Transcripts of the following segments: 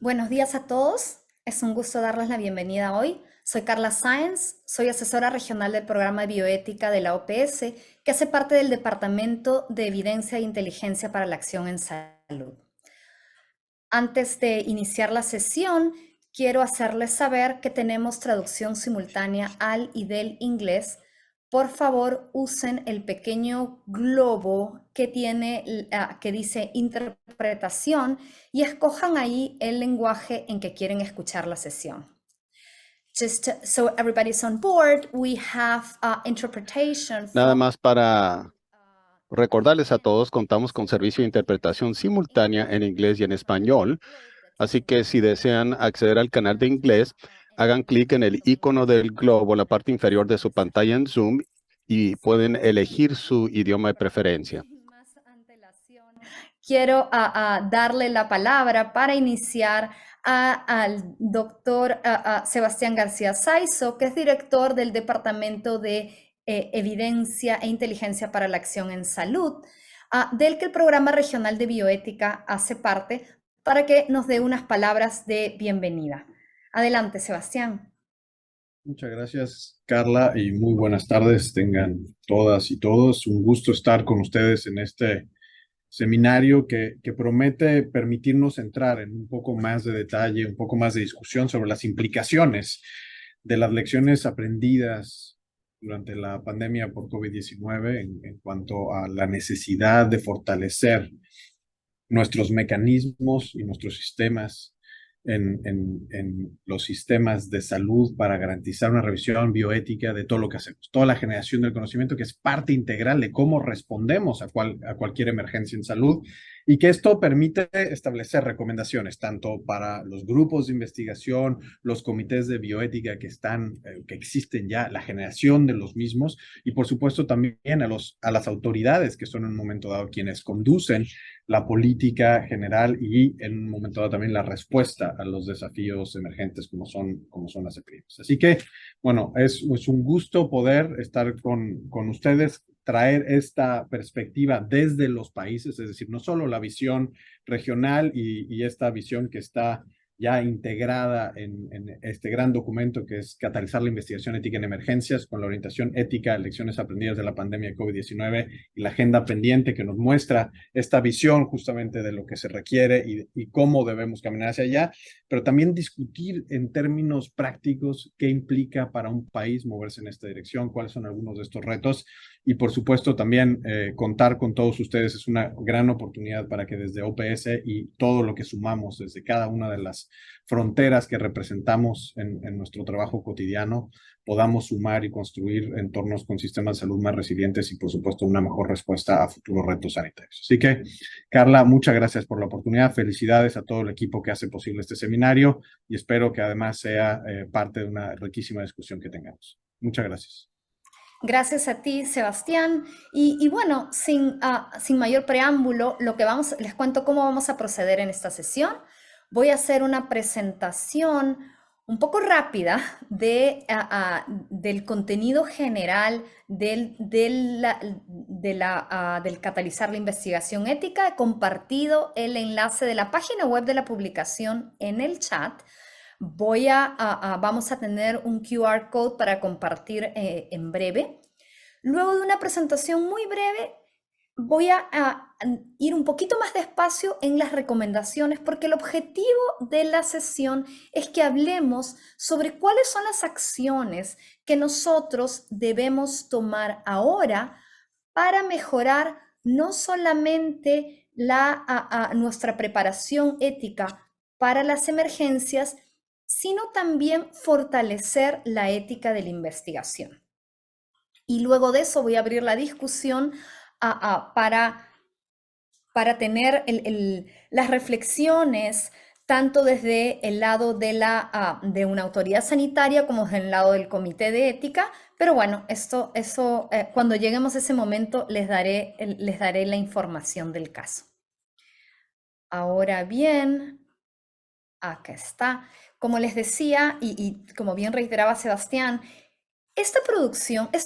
Buenos días a todos. Es un gusto darles la bienvenida hoy. Soy Carla Sáenz, soy asesora regional del programa de bioética de la OPS, que hace parte del Departamento de Evidencia e Inteligencia para la Acción en Salud. Antes de iniciar la sesión, quiero hacerles saber que tenemos traducción simultánea al y del inglés. Por favor, usen el pequeño globo que que dice interpretación y escojan ahí el lenguaje en que quieren escuchar la sesión. Just so everybody's on board, we have interpretation Nada from más para recordarles a todos, contamos con servicio de interpretación simultánea en inglés y en español, así que si desean acceder al canal de inglés, hagan clic en el icono del globo en la parte inferior de su pantalla en Zoom y pueden elegir su idioma de preferencia. Sin más antelación, quiero darle la palabra para iniciar al doctor Sebastián García Saizo, que es director del Departamento de Evidencia e Inteligencia para la Acción en Salud, del que el Programa Regional de Bioética hace parte, para que nos dé unas palabras de bienvenida. Adelante, Sebastián. Muchas gracias, Carla, y muy buenas tardes. Tengan todas y todos. Un gusto estar con ustedes en este seminario que promete permitirnos entrar en un poco más de detalle, un poco más de discusión sobre las implicaciones de las lecciones aprendidas durante la pandemia por COVID-19 en cuanto a la necesidad de fortalecer nuestros mecanismos y nuestros sistemas en los sistemas de salud para garantizar una revisión bioética de todo lo que hacemos, toda la generación del conocimiento que es parte integral de cómo respondemos a cualquier emergencia en salud y que esto permite establecer recomendaciones tanto para los grupos de investigación, los comités de bioética que existen ya, la generación de los mismos y por supuesto también a las autoridades que son en un momento dado quienes conducen la política general y en un momento dado también la respuesta a los desafíos emergentes como son las epidemias. Así que, bueno, es un gusto poder estar con ustedes, traer esta perspectiva desde los países, es decir, no solo la visión regional y esta visión que está ya integrada en este gran documento que es Catalizar la investigación ética en emergencias con la orientación ética, lecciones aprendidas de la pandemia de COVID-19 y la agenda pendiente que nos muestra esta visión justamente de lo que se requiere y cómo debemos caminar hacia allá, pero también discutir en términos prácticos qué implica para un país moverse en esta dirección, cuáles son algunos de estos retos y por supuesto también contar con todos ustedes es una gran oportunidad para que desde OPS y todo lo que sumamos desde cada una de las fronteras que representamos en nuestro trabajo cotidiano, podamos sumar y construir entornos con sistemas de salud más resilientes y, por supuesto, una mejor respuesta a futuros retos sanitarios. Así que, Carla, muchas gracias por la oportunidad. Felicidades a todo el equipo que hace posible este seminario y espero que además sea parte de una riquísima discusión que tengamos. Muchas gracias. Gracias a ti, Sebastián. Y bueno, sin mayor preámbulo, les cuento cómo vamos a proceder en esta sesión. Voy a hacer una presentación un poco rápida del contenido general del Catalizar la Investigación Ética. He compartido el enlace de la página web de la publicación en el chat. Vamos a tener un QR code para compartir en breve. Luego de una presentación muy breve, voy a ir un poquito más despacio en las recomendaciones porque el objetivo de la sesión es que hablemos sobre cuáles son las acciones que nosotros debemos tomar ahora para mejorar no solamente nuestra preparación ética para las emergencias, sino también fortalecer la ética de la investigación. Y luego de eso voy a abrir la discusión para tener las reflexiones tanto desde el lado de una autoridad sanitaria como desde el lado del comité de ética. Pero bueno, cuando lleguemos a ese momento les daré la información del caso. Ahora bien, acá está. Como les decía, y como bien reiteraba Sebastián, esta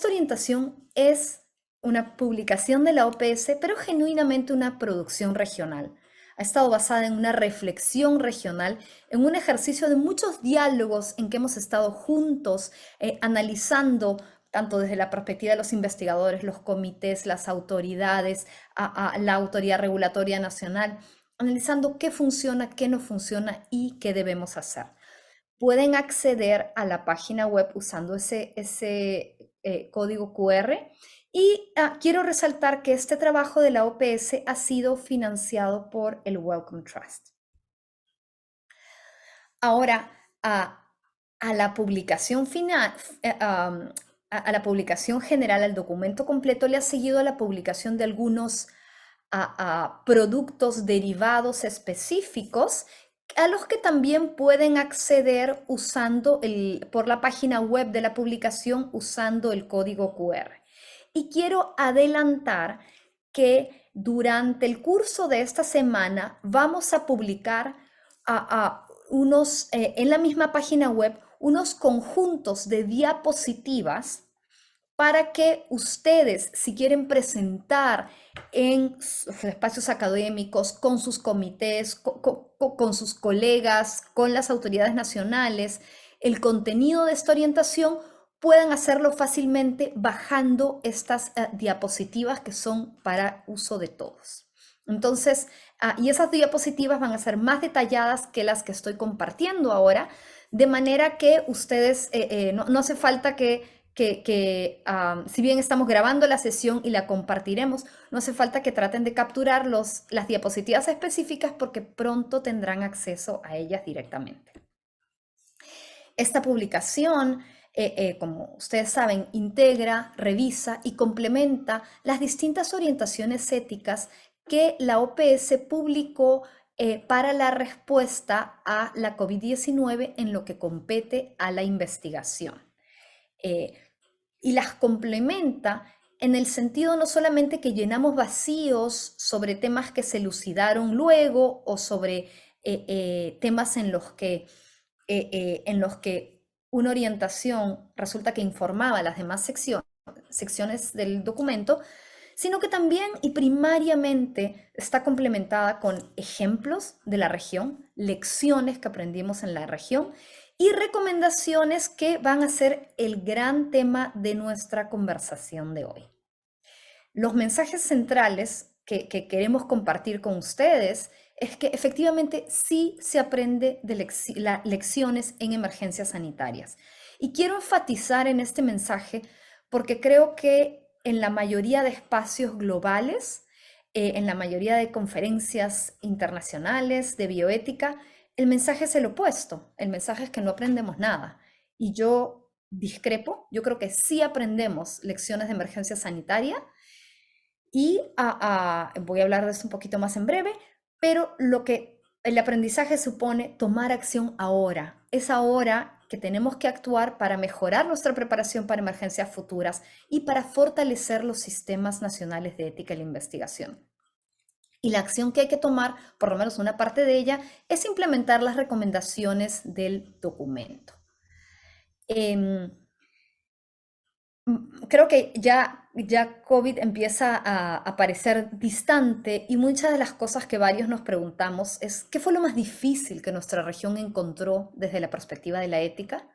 orientación es una publicación de la OPS, pero genuinamente una producción regional. ha estado basada en una reflexión regional, en un ejercicio de muchos diálogos en que hemos estado juntos analizando tanto desde la perspectiva de los investigadores, los comités, las autoridades, a la autoridad regulatoria nacional, analizando qué funciona, qué no funciona y qué debemos hacer. Pueden acceder a la página web usando ese código QR. Y quiero resaltar que este trabajo de la OPS ha sido financiado por el Wellcome Trust. Ahora, a la publicación final, a la publicación general, al documento completo, le ha seguido la publicación de algunos productos derivados específicos a los que también pueden acceder usando por la página web de la publicación usando el código QR. Y quiero adelantar que durante el curso de esta semana vamos a publicar en la misma página web unos conjuntos de diapositivas para que ustedes, si quieren presentar en sus espacios académicos, con sus comités, con sus colegas, con las autoridades nacionales, el contenido de esta orientación, puedan hacerlo fácilmente bajando estas diapositivas que son para uso de todos. Entonces, y esas diapositivas van a ser más detalladas que las que estoy compartiendo ahora, de manera que ustedes, no hace falta que si bien estamos grabando la sesión y la compartiremos, no hace falta que traten de capturar las diapositivas específicas porque pronto tendrán acceso a ellas directamente. Esta publicación, como ustedes saben, integra, revisa y complementa las distintas orientaciones éticas que la OPS publicó para la respuesta a la COVID-19 en lo que compete a la investigación. Y las complementa en el sentido no solamente que llenamos vacíos sobre temas que se elucidaron luego o sobre temas en los que una orientación resulta que informaba las demás secciones del documento, sino que también y primariamente está complementada con ejemplos de la región, lecciones que aprendimos en la región y recomendaciones que van a ser el gran tema de nuestra conversación de hoy. Los mensajes centrales que queremos compartir con ustedes es que efectivamente sí se aprende de lecciones en emergencias sanitarias. Y quiero enfatizar en este mensaje porque creo que en la mayoría de espacios globales, en la mayoría de conferencias internacionales de bioética, el mensaje es el opuesto. El mensaje es que no aprendemos nada. Y yo discrepo. Yo creo que sí aprendemos lecciones de emergencia sanitaria. Y voy a hablar de eso un poquito más en breve, pero el aprendizaje supone tomar acción ahora. Es ahora que tenemos que actuar para mejorar nuestra preparación para emergencias futuras y para fortalecer los sistemas nacionales de ética y la investigación. Y la acción que hay que tomar, por lo menos una parte de ella, es implementar las recomendaciones del documento. Creo que ya COVID empieza a parecer distante y muchas de las cosas que varios nos preguntamos es ¿qué fue lo más difícil que nuestra región encontró desde la perspectiva de la ética?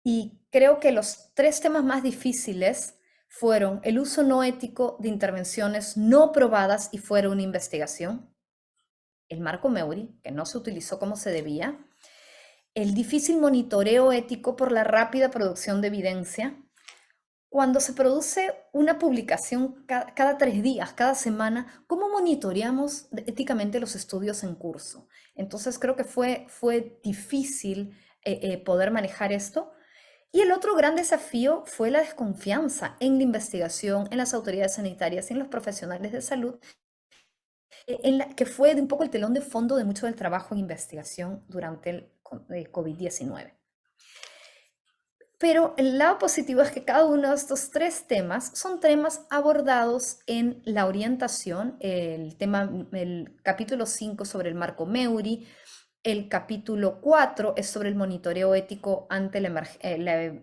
Y creo que los 3 temas más difíciles fueron el uso no ético de intervenciones no probadas y fuera una investigación, el marco MEURI, que no se utilizó como se debía, el difícil monitoreo ético por la rápida producción de evidencia. Cuando se produce una publicación cada 3 días, cada semana, ¿cómo monitoreamos éticamente los estudios en curso? Entonces creo que fue difícil poder manejar esto. Y el otro gran desafío fue la desconfianza en la investigación, en las autoridades sanitarias y en los profesionales de salud, que fue un poco el telón de fondo de mucho del trabajo en investigación durante el COVID-19. Pero el lado positivo es que cada uno de estos 3 temas son temas abordados en la orientación, el capítulo 5 sobre el marco MEURI, el capítulo 4 es sobre el monitoreo ético ante la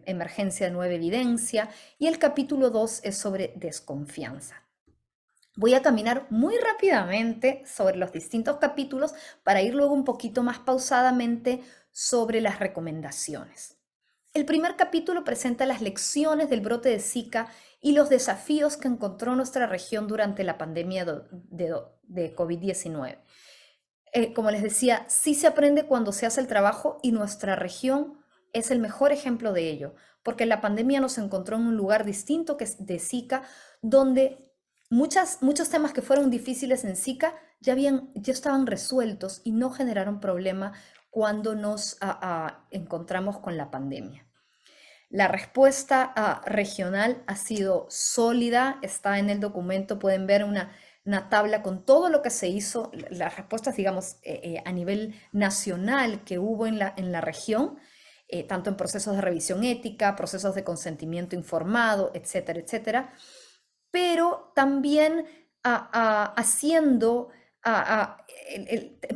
emergencia de nueva evidencia y el capítulo 2 es sobre desconfianza. Voy a caminar muy rápidamente sobre los distintos capítulos para ir luego un poquito más pausadamente sobre las recomendaciones. El primer capítulo presenta las lecciones del brote de Zika y los desafíos que encontró nuestra región durante la pandemia de COVID-19. Como les decía, sí se aprende cuando se hace el trabajo y nuestra región es el mejor ejemplo de ello, porque la pandemia nos encontró en un lugar distinto que es de Zika, donde muchos temas que fueron difíciles en Zika ya estaban resueltos y no generaron problema cuando nos encontramos con la pandemia. La respuesta regional ha sido sólida, está en el documento, pueden ver una tabla con todo lo que se hizo, las respuestas, digamos, a nivel nacional que hubo en la región, tanto en procesos de revisión ética, procesos de consentimiento informado, etcétera, etcétera, pero también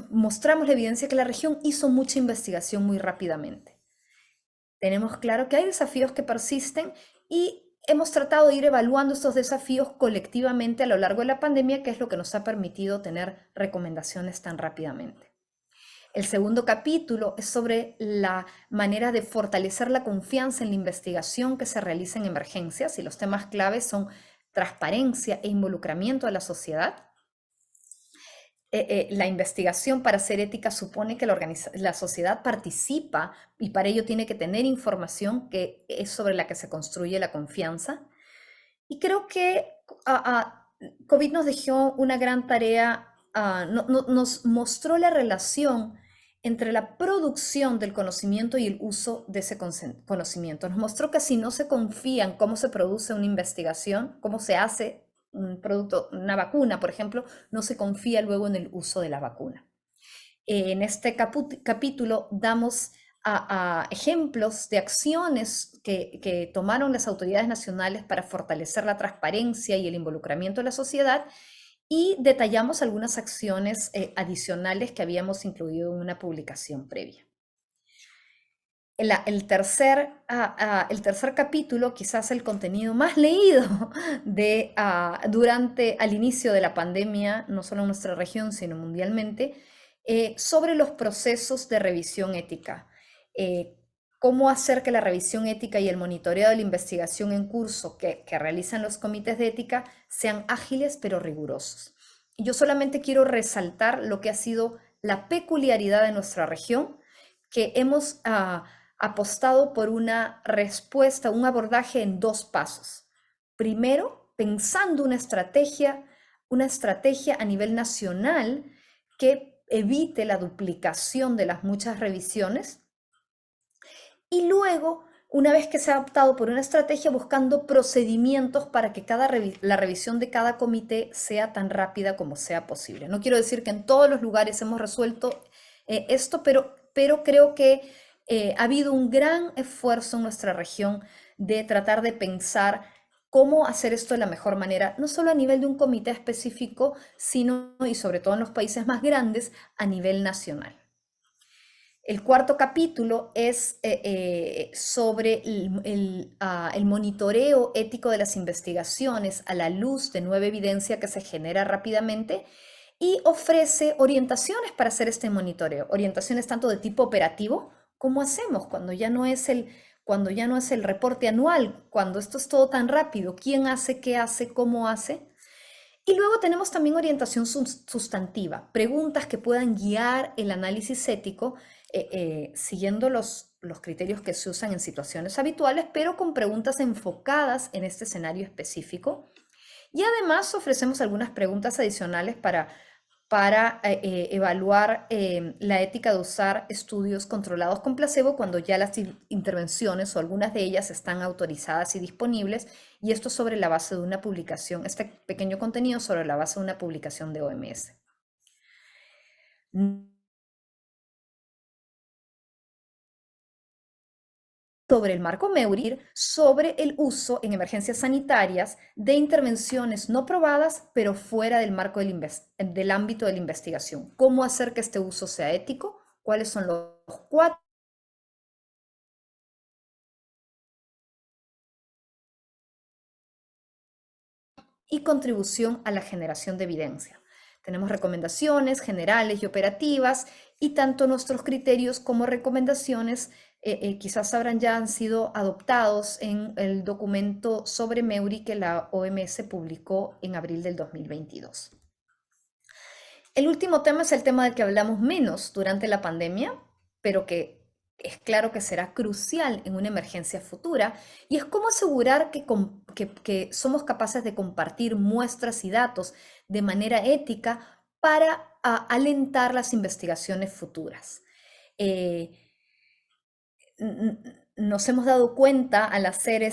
mostramos la evidencia que la región hizo mucha investigación muy rápidamente. Tenemos claro que hay desafíos que persisten y hemos tratado de ir evaluando estos desafíos colectivamente a lo largo de la pandemia, que es lo que nos ha permitido tener recomendaciones tan rápidamente. El segundo capítulo es sobre la manera de fortalecer la confianza en la investigación que se realiza en emergencias, y los temas claves son transparencia e involucramiento de la sociedad. La investigación para ser ética supone que la sociedad participa y para ello tiene que tener información que es sobre la que se construye la confianza. Y creo que COVID nos dejó una gran tarea, nos mostró la relación entre la producción del conocimiento y el uso de ese conocimiento. Nos mostró que si no se confía en cómo se produce una investigación, cómo se hace un producto, una vacuna, por ejemplo, no se confía luego en el uso de la vacuna. En este capítulo damos ejemplos de acciones que tomaron las autoridades nacionales para fortalecer la transparencia y el involucramiento de la sociedad, y detallamos algunas acciones adicionales que habíamos incluido en una publicación previa. El tercer capítulo, quizás el contenido más leído al inicio de la pandemia, no solo en nuestra región, sino mundialmente, sobre los procesos de revisión ética. Cómo hacer que la revisión ética y el monitoreo de la investigación en curso que realizan los comités de ética sean ágiles pero rigurosos. Yo solamente quiero resaltar lo que ha sido la peculiaridad de nuestra región, que hemos apostado por una respuesta, un abordaje en dos pasos. Primero, pensando una estrategia a nivel nacional que evite la duplicación de las muchas revisiones. Y luego, una vez que se ha optado por una estrategia, buscando procedimientos para que la revisión de cada comité sea tan rápida como sea posible. No quiero decir que en todos los lugares hemos resuelto esto, pero creo que ha habido un gran esfuerzo en nuestra región de tratar de pensar cómo hacer esto de la mejor manera, no solo a nivel de un comité específico, sino, y sobre todo en los países más grandes, a nivel nacional. El cuarto capítulo es sobre el monitoreo ético de las investigaciones a la luz de nueva evidencia que se genera rápidamente, y ofrece orientaciones para hacer este monitoreo, orientaciones tanto de tipo operativo, como hacemos cuando ya no es el reporte anual, cuando esto es todo tan rápido, quién hace, qué hace, cómo hace. Y luego tenemos también orientación sustantiva, preguntas que puedan guiar el análisis ético siguiendo los criterios que se usan en situaciones habituales, pero con preguntas enfocadas en este escenario específico. Y además ofrecemos algunas preguntas adicionales para evaluar la ética de usar estudios controlados con placebo cuando ya las intervenciones o algunas de ellas están autorizadas y disponibles, y esto sobre la base de una publicación, este pequeño contenido sobre la base de una publicación de OMS. Sobre el marco MEURIR, sobre el uso en emergencias sanitarias de intervenciones no probadas, pero fuera del marco del ámbito de la investigación. ¿Cómo hacer que este uso sea ético? ¿Cuáles son los 4 y contribución a la generación de evidencia. Tenemos recomendaciones generales y operativas, y tanto nuestros criterios como recomendaciones quizás sabrán ya han sido adoptados en el documento sobre MEURI que la OMS publicó en abril del 2022. El último tema es el tema del que hablamos menos durante la pandemia, pero que es claro que será crucial en una emergencia futura, y es cómo asegurar que somos capaces de compartir muestras y datos de manera ética para alentar las investigaciones futuras. Nos hemos dado cuenta al hacer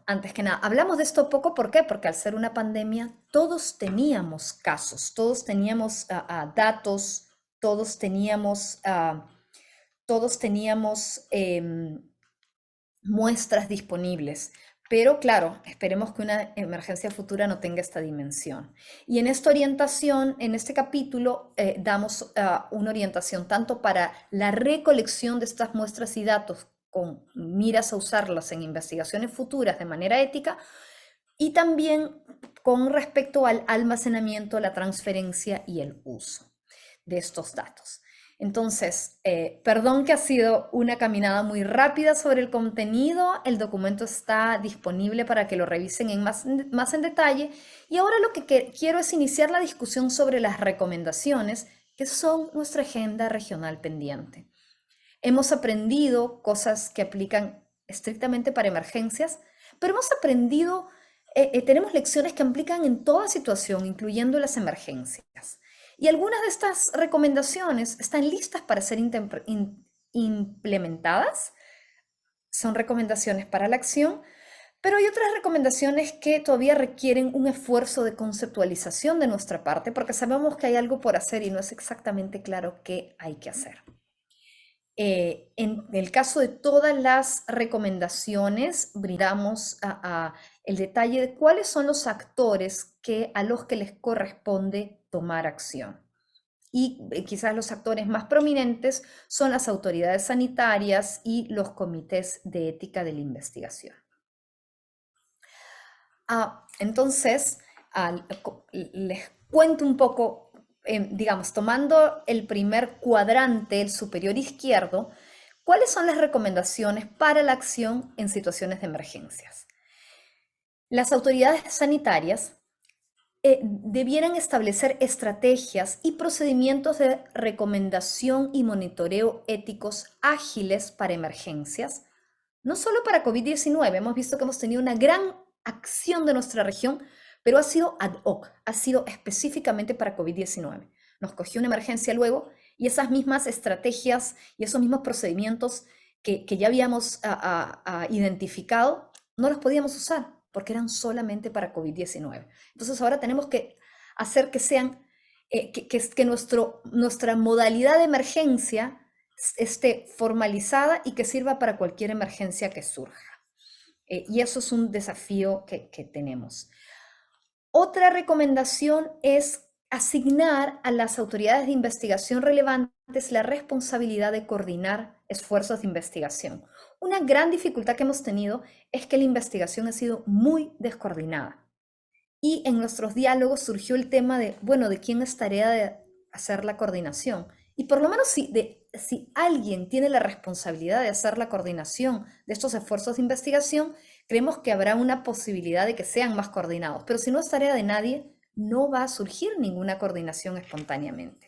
antes que nada, hablamos de esto poco, ¿por qué? Porque al ser una pandemia, todos teníamos casos, todos teníamos datos, todos teníamos muestras disponibles. Pero claro, esperemos que una emergencia futura no tenga esta dimensión. Y en esta orientación, en este capítulo, damos una orientación tanto para la recolección de estas muestras y datos con miras a usarlas en investigaciones futuras de manera ética, y también con respecto al almacenamiento, la transferencia y el uso de estos datos. Entonces, perdón que ha sido una caminada muy rápida sobre el contenido. El documento está disponible para que lo revisen más en detalle. Y ahora lo que quiero es iniciar la discusión sobre las recomendaciones, que son nuestra agenda regional pendiente. Hemos aprendido cosas que aplican estrictamente para emergencias, pero hemos aprendido, tenemos lecciones que aplican en toda situación, incluyendo las emergencias. Y algunas de estas recomendaciones están listas para ser implementadas. Son recomendaciones para la acción, pero hay otras recomendaciones que todavía requieren un esfuerzo de conceptualización de nuestra parte, porque sabemos que hay algo por hacer y no es exactamente claro qué hay que hacer. En el caso de todas las recomendaciones, brindamos el detalle de cuáles son los actores a los que les corresponde tomar acción. Y quizás los actores más prominentes son las autoridades sanitarias y los comités de ética de la investigación. Entonces, les cuento un poco, digamos, tomando el primer cuadrante, el superior izquierdo, ¿cuáles son las recomendaciones para la acción en situaciones de emergencias? Las autoridades sanitarias debieran establecer estrategias y procedimientos de recomendación y monitoreo éticos ágiles para emergencias, no solo para COVID-19. Hemos visto que hemos tenido una gran acción de nuestra región, pero ha sido ad hoc, ha sido específicamente para COVID-19. Nos cogió una emergencia luego y esas mismas estrategias y esos mismos procedimientos que ya habíamos identificado, no los podíamos usar porque eran solamente para COVID-19. Entonces ahora tenemos que hacer que sean, que nuestra modalidad de emergencia esté formalizada y que sirva para cualquier emergencia que surja. Y eso es un desafío que tenemos. Otra recomendación es asignar a las autoridades de investigación relevantes la responsabilidad de coordinar esfuerzos de investigación. Una gran dificultad que hemos tenido es que la investigación ha sido muy descoordinada. Y en nuestros diálogos surgió el tema de, bueno, ¿de quién es tarea de hacer la coordinación? Y por lo menos si alguien tiene la responsabilidad de hacer la coordinación de estos esfuerzos de investigación, creemos que habrá una posibilidad de que sean más coordinados. Pero si no es tarea de nadie, no va a surgir ninguna coordinación espontáneamente.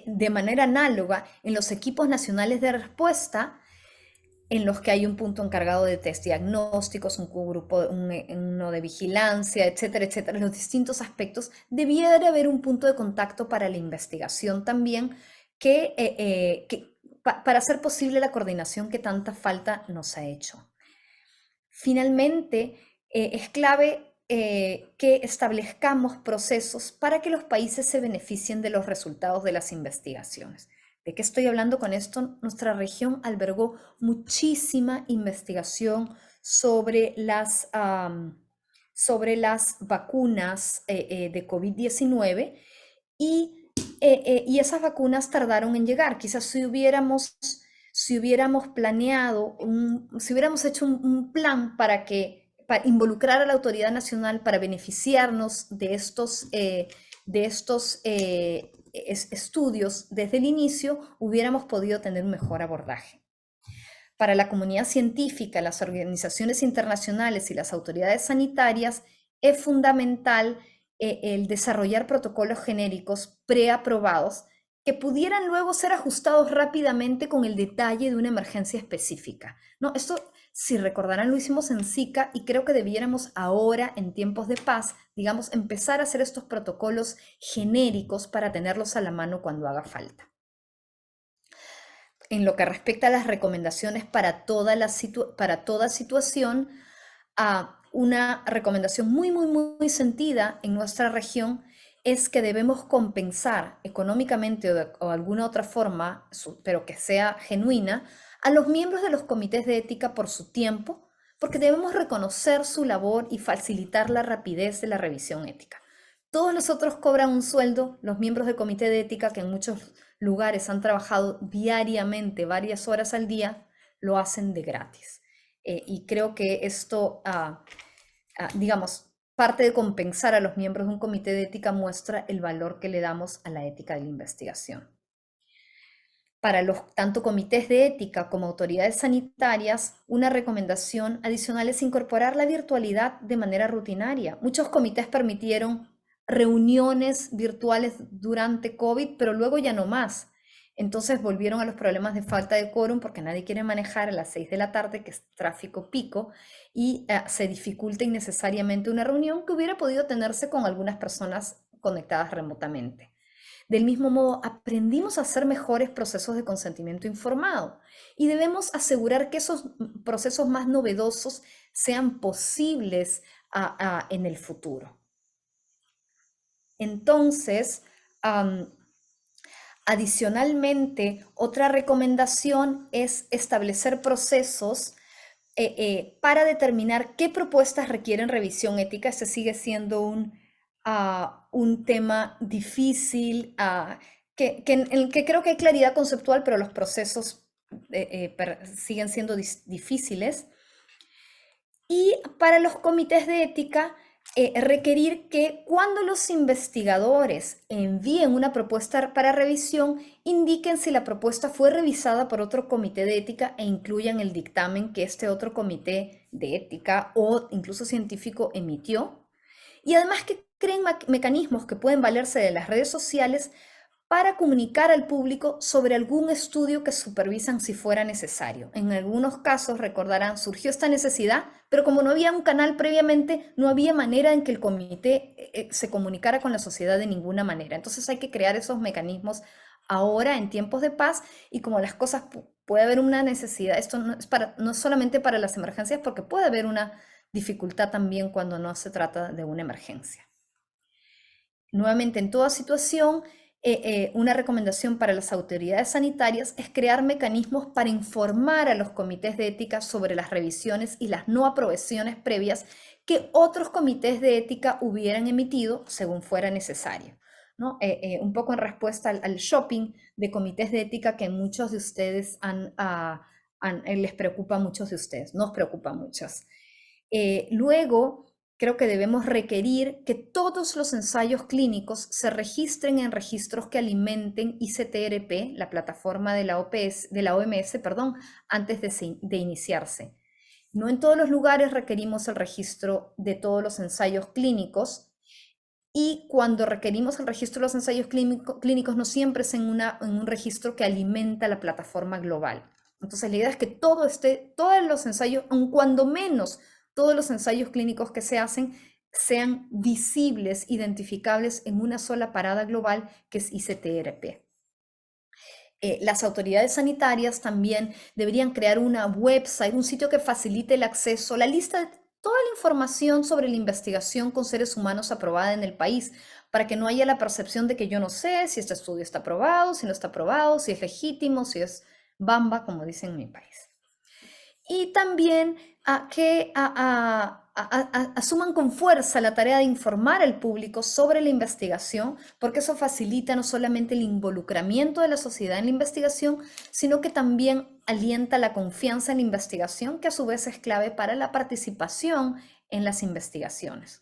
De manera análoga, en los equipos nacionales de respuesta, en los que hay un punto encargado de test diagnósticos, un grupo, uno de vigilancia, etcétera, etcétera, en los distintos aspectos, debiera haber un punto de contacto para la investigación también, para hacer posible la coordinación que tanta falta nos ha hecho. Finalmente, es clave que establezcamos procesos para que los países se beneficien de los resultados de las investigaciones. ¿De qué estoy hablando con esto? Nuestra región albergó muchísima investigación sobre las vacunas de COVID-19 y esas vacunas tardaron en llegar. Quizás si hubiéramos planeado, si hubiéramos hecho un plan para que para involucrar a la autoridad nacional para beneficiarnos de estos estudios desde el inicio, hubiéramos podido tener un mejor abordaje. Para la comunidad científica, las organizaciones internacionales y las autoridades sanitarias, es fundamental el desarrollar protocolos genéricos preaprobados que pudieran luego ser ajustados rápidamente con el detalle de una emergencia específica, ¿no? Esto, si recordarán, lo hicimos en Zika y creo que debiéramos ahora, en tiempos de paz, digamos, empezar a hacer estos protocolos genéricos para tenerlos a la mano cuando haga falta. En lo que respecta a las recomendaciones para toda situación, una recomendación muy sentida en nuestra región es que debemos compensar económicamente o de alguna otra forma, pero que sea genuina, a los miembros de los comités de ética por su tiempo, porque debemos reconocer su labor y facilitar la rapidez de la revisión ética. Todos los otros cobran un sueldo, los miembros del comité de ética, que en muchos lugares han trabajado diariamente varias horas al día, lo hacen de gratis. Y creo que esto, digamos, parte de compensar a los miembros de un comité de ética muestra el valor que le damos a la ética de la investigación. Para los tanto comités de ética como autoridades sanitarias, una recomendación adicional es incorporar la virtualidad de manera rutinaria. Muchos comités permitieron reuniones virtuales durante COVID, pero luego ya no más. Entonces volvieron a los problemas de falta de quórum porque nadie quiere manejar a las 6 de la tarde, que es tráfico pico, y se dificulta innecesariamente una reunión que hubiera podido tenerse con algunas personas conectadas remotamente. Del mismo modo, aprendimos a hacer mejores procesos de consentimiento informado y debemos asegurar que esos procesos más novedosos sean posibles en el futuro. Entonces, adicionalmente, otra recomendación es establecer procesos para determinar qué propuestas requieren revisión ética. Este sigue siendo un tema difícil, en el que creo que hay claridad conceptual, pero los procesos siguen siendo difíciles. Y para los comités de ética, requerir que cuando los investigadores envíen una propuesta para revisión, indiquen si la propuesta fue revisada por otro comité de ética e incluyan el dictamen que este otro comité de ética o incluso científico emitió. Y además que creen mecanismos que pueden valerse de las redes sociales para comunicar al público sobre algún estudio que supervisan si fuera necesario. En algunos casos, recordarán, surgió esta necesidad, pero como no había un canal previamente, no había manera en que el comité se comunicara con la sociedad de ninguna manera. Entonces hay que crear esos mecanismos ahora en tiempos de paz, y como las cosas puede haber una necesidad, esto no es solamente para las emergencias, porque puede haber una dificultad también cuando no se trata de una emergencia. Nuevamente, en toda situación, una recomendación para las autoridades sanitarias es crear mecanismos para informar a los comités de ética sobre las revisiones y las no aprobaciones previas que otros comités de ética hubieran emitido según fuera necesario, ¿no? Un poco en respuesta al shopping de comités de ética que muchos de ustedes les preocupa a muchos de ustedes, nos preocupa a muchos. Luego, creo que debemos requerir que todos los ensayos clínicos se registren en registros que alimenten ICTRP, la plataforma de la OMS, antes de iniciarse. No en todos los lugares requerimos el registro de todos los ensayos clínicos, y cuando requerimos el registro de los ensayos clínicos no siempre es en un registro que alimenta la plataforma global. Entonces la idea es que todos los ensayos, aun cuando menos todos los ensayos clínicos que se hacen, sean visibles, identificables en una sola parada global que es ICTRP. Las autoridades sanitarias también deberían crear una website, un sitio que facilite el acceso, la lista de toda la información sobre la investigación con seres humanos aprobada en el país, para que no haya la percepción de que yo no sé si este estudio está aprobado, si no está aprobado, si es legítimo, si es bamba, como dicen en mi país. Y también que asuman con fuerza la tarea de informar al público sobre la investigación, porque eso facilita no solamente el involucramiento de la sociedad en la investigación, sino que también alienta la confianza en la investigación, que a su vez es clave para la participación en las investigaciones.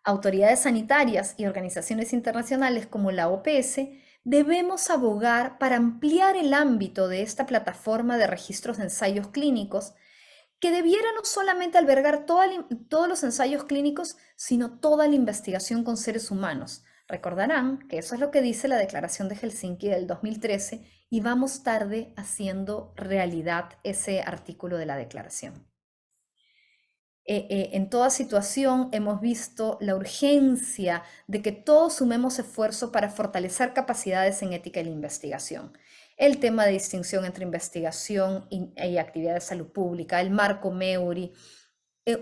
Autoridades sanitarias y organizaciones internacionales como la OPS debemos abogar para ampliar el ámbito de esta plataforma de registros de ensayos clínicos que debiera no solamente albergar todos los ensayos clínicos, sino toda la investigación con seres humanos. Recordarán que eso es lo que dice la Declaración de Helsinki del 2013 y vamos tarde haciendo realidad ese artículo de la declaración. En toda situación hemos visto la urgencia de que todos sumemos esfuerzo para fortalecer capacidades en ética y la investigación. El tema de distinción entre investigación y actividad de salud pública, el marco MEURI,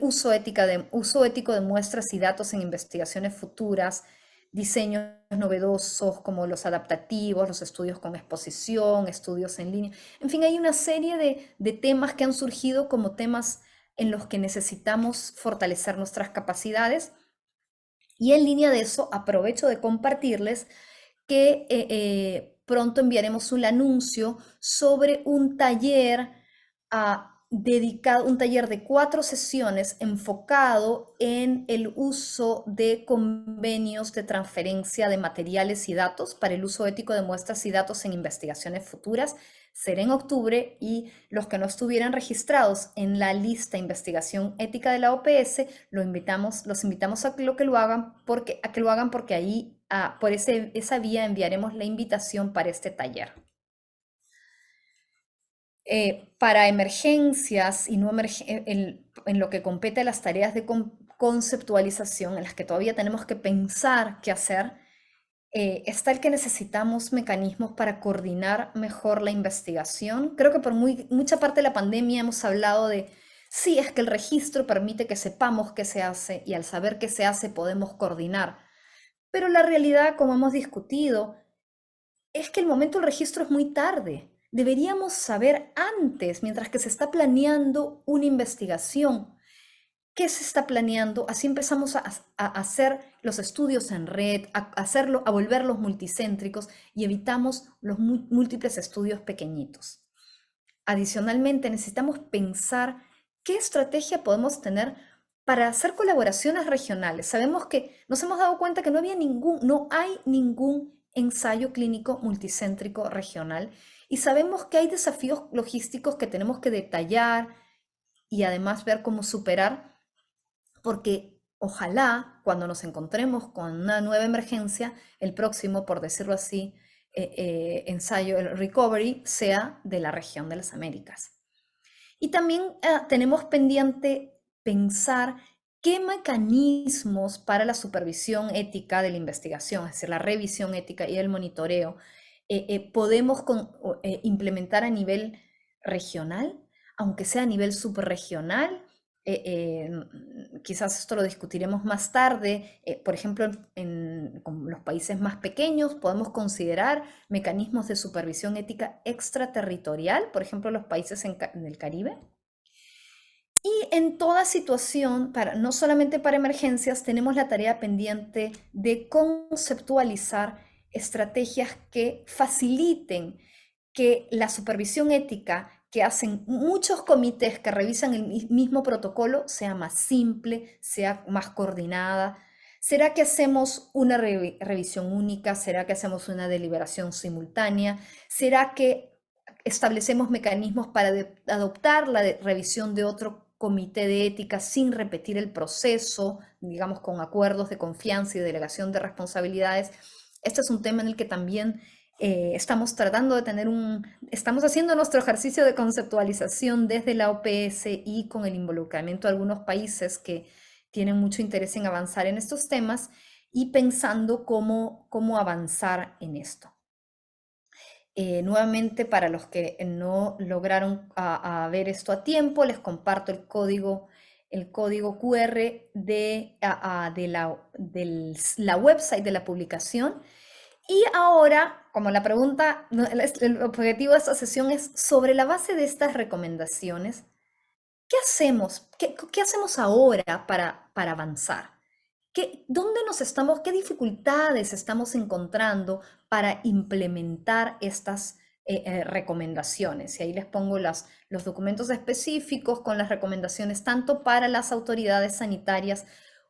uso ético de muestras y datos en investigaciones futuras, diseños novedosos como los adaptativos, los estudios con exposición, estudios en línea. En fin, hay una serie de temas que han surgido como temas en los que necesitamos fortalecer nuestras capacidades. Y en línea de eso, aprovecho de compartirles que pronto enviaremos un anuncio sobre un taller dedicado, un taller de 4 sesiones enfocado en el uso de convenios de transferencia de materiales y datos para el uso ético de muestras y datos en investigaciones futuras. Será en octubre y los que no estuvieran registrados en la lista de investigación ética de la OPS, los invitamos a que lo hagan porque ahí, por esa vía enviaremos la invitación para este taller. Para emergencias y no en lo que compete a las tareas de conceptualización en las que todavía tenemos que pensar qué hacer, está el que necesitamos mecanismos para coordinar mejor la investigación. Creo que por mucha parte de la pandemia hemos hablado de, sí, es que el registro permite que sepamos qué se hace y al saber qué se hace podemos coordinar. Pero la realidad, como hemos discutido, es que el momento del registro es muy tarde. Deberíamos saber antes, mientras que se está planeando una investigación, qué se está planeando. Así empezamos a hacer los estudios en red, a volverlos multicéntricos y evitamos los múltiples estudios pequeñitos. Adicionalmente, necesitamos pensar qué estrategia podemos tener para hacer colaboraciones regionales. Sabemos que nos hemos dado cuenta que no hay ningún ensayo clínico multicéntrico regional y sabemos que hay desafíos logísticos que tenemos que detallar y además ver cómo superar, porque ojalá cuando nos encontremos con una nueva emergencia, el próximo, por decirlo así, ensayo, el recovery, sea de la región de las Américas. Y también tenemos pendiente pensar qué mecanismos para la supervisión ética de la investigación, es decir, la revisión ética y el monitoreo, podemos implementar a nivel regional, aunque sea a nivel subregional. Quizás esto lo discutiremos más tarde. Por ejemplo, con los países más pequeños podemos considerar mecanismos de supervisión ética extraterritorial, por ejemplo, los países del Caribe. Y en toda situación, no solamente para emergencias, tenemos la tarea pendiente de conceptualizar estrategias que faciliten que la supervisión ética que hacen muchos comités que revisan el mismo protocolo sea más simple, sea más coordinada. ¿Será que hacemos una revisión única? ¿Será que hacemos una deliberación simultánea? ¿Será que establecemos mecanismos para adoptar la revisión de otro comité de ética sin repetir el proceso, digamos con acuerdos de confianza y delegación de responsabilidades? Este es un tema en el que también estamos tratando de estamos haciendo nuestro ejercicio de conceptualización desde la OPS y con el involucramiento de algunos países que tienen mucho interés en avanzar en estos temas y pensando cómo avanzar en esto. Nuevamente, para los que no lograron ver esto a tiempo, les comparto el código QR de la website de la publicación. Y ahora, como la pregunta, el objetivo de esta sesión es sobre la base de estas recomendaciones, ¿qué hacemos? ¿Qué hacemos ahora para avanzar? ¿Qué dificultades estamos encontrando para implementar estas recomendaciones. Y ahí les pongo los documentos específicos con las recomendaciones tanto para las autoridades sanitarias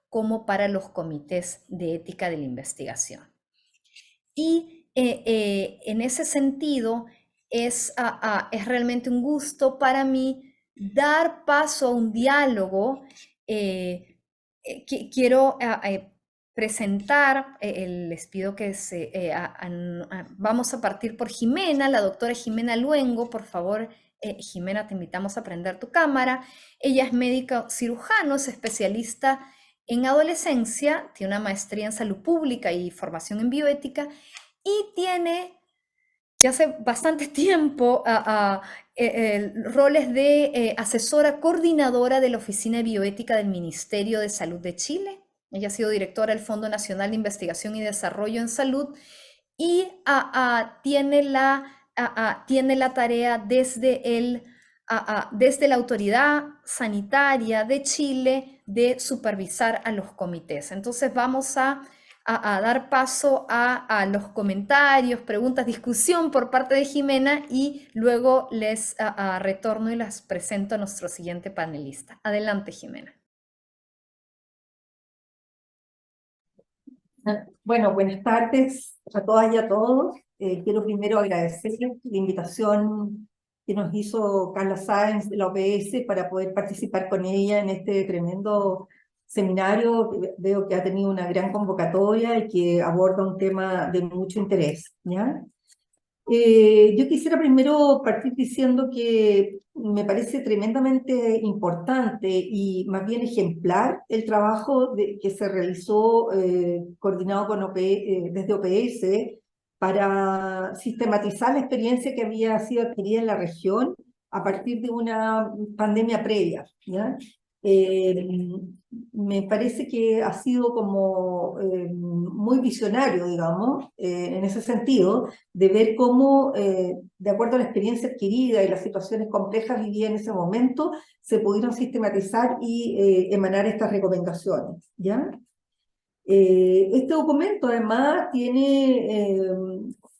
como para los comités de ética de la investigación. Y en ese sentido es realmente un gusto para mí dar paso a un diálogo. Quiero presentar, les pido que vamos a partir por Jimena, la doctora Jimena Luengo. Por favor, Jimena, te invitamos a prender tu cámara. Ella es médico cirujano, es especialista en adolescencia, tiene una maestría en salud pública y formación en bioética, y tiene, ya hace bastante tiempo, roles de asesora coordinadora de la Oficina de Bioética del Ministerio de Salud de Chile. Ella ha sido directora del Fondo Nacional de Investigación y Desarrollo en Salud, y tiene la tarea desde la Autoridad Sanitaria de Chile de supervisar a los comités. Entonces vamos a dar paso a los comentarios, preguntas, discusión por parte de Jimena, y luego les retorno y las presento a nuestro siguiente panelista. Adelante, Jimena. Bueno, buenas tardes a todas y a todos. Quiero primero agradecerles la invitación que nos hizo Carla Sáenz de la OPS para poder participar con ella en este tremendo seminario. Veo que ha tenido una gran convocatoria y que aborda un tema de mucho interés, ¿ya? Yo quisiera primero partir diciendo que me parece tremendamente importante y más bien ejemplar el trabajo que se realizó coordinado con desde OPS para sistematizar la experiencia que había sido adquirida en la región a partir de una pandemia previa, ¿ya? Me parece que ha sido como muy visionario, digamos, en ese sentido, de ver cómo, de acuerdo a la experiencia adquirida y las situaciones complejas vividas en ese momento, se pudieron sistematizar y emanar estas recomendaciones, ¿ya? Este documento además tiene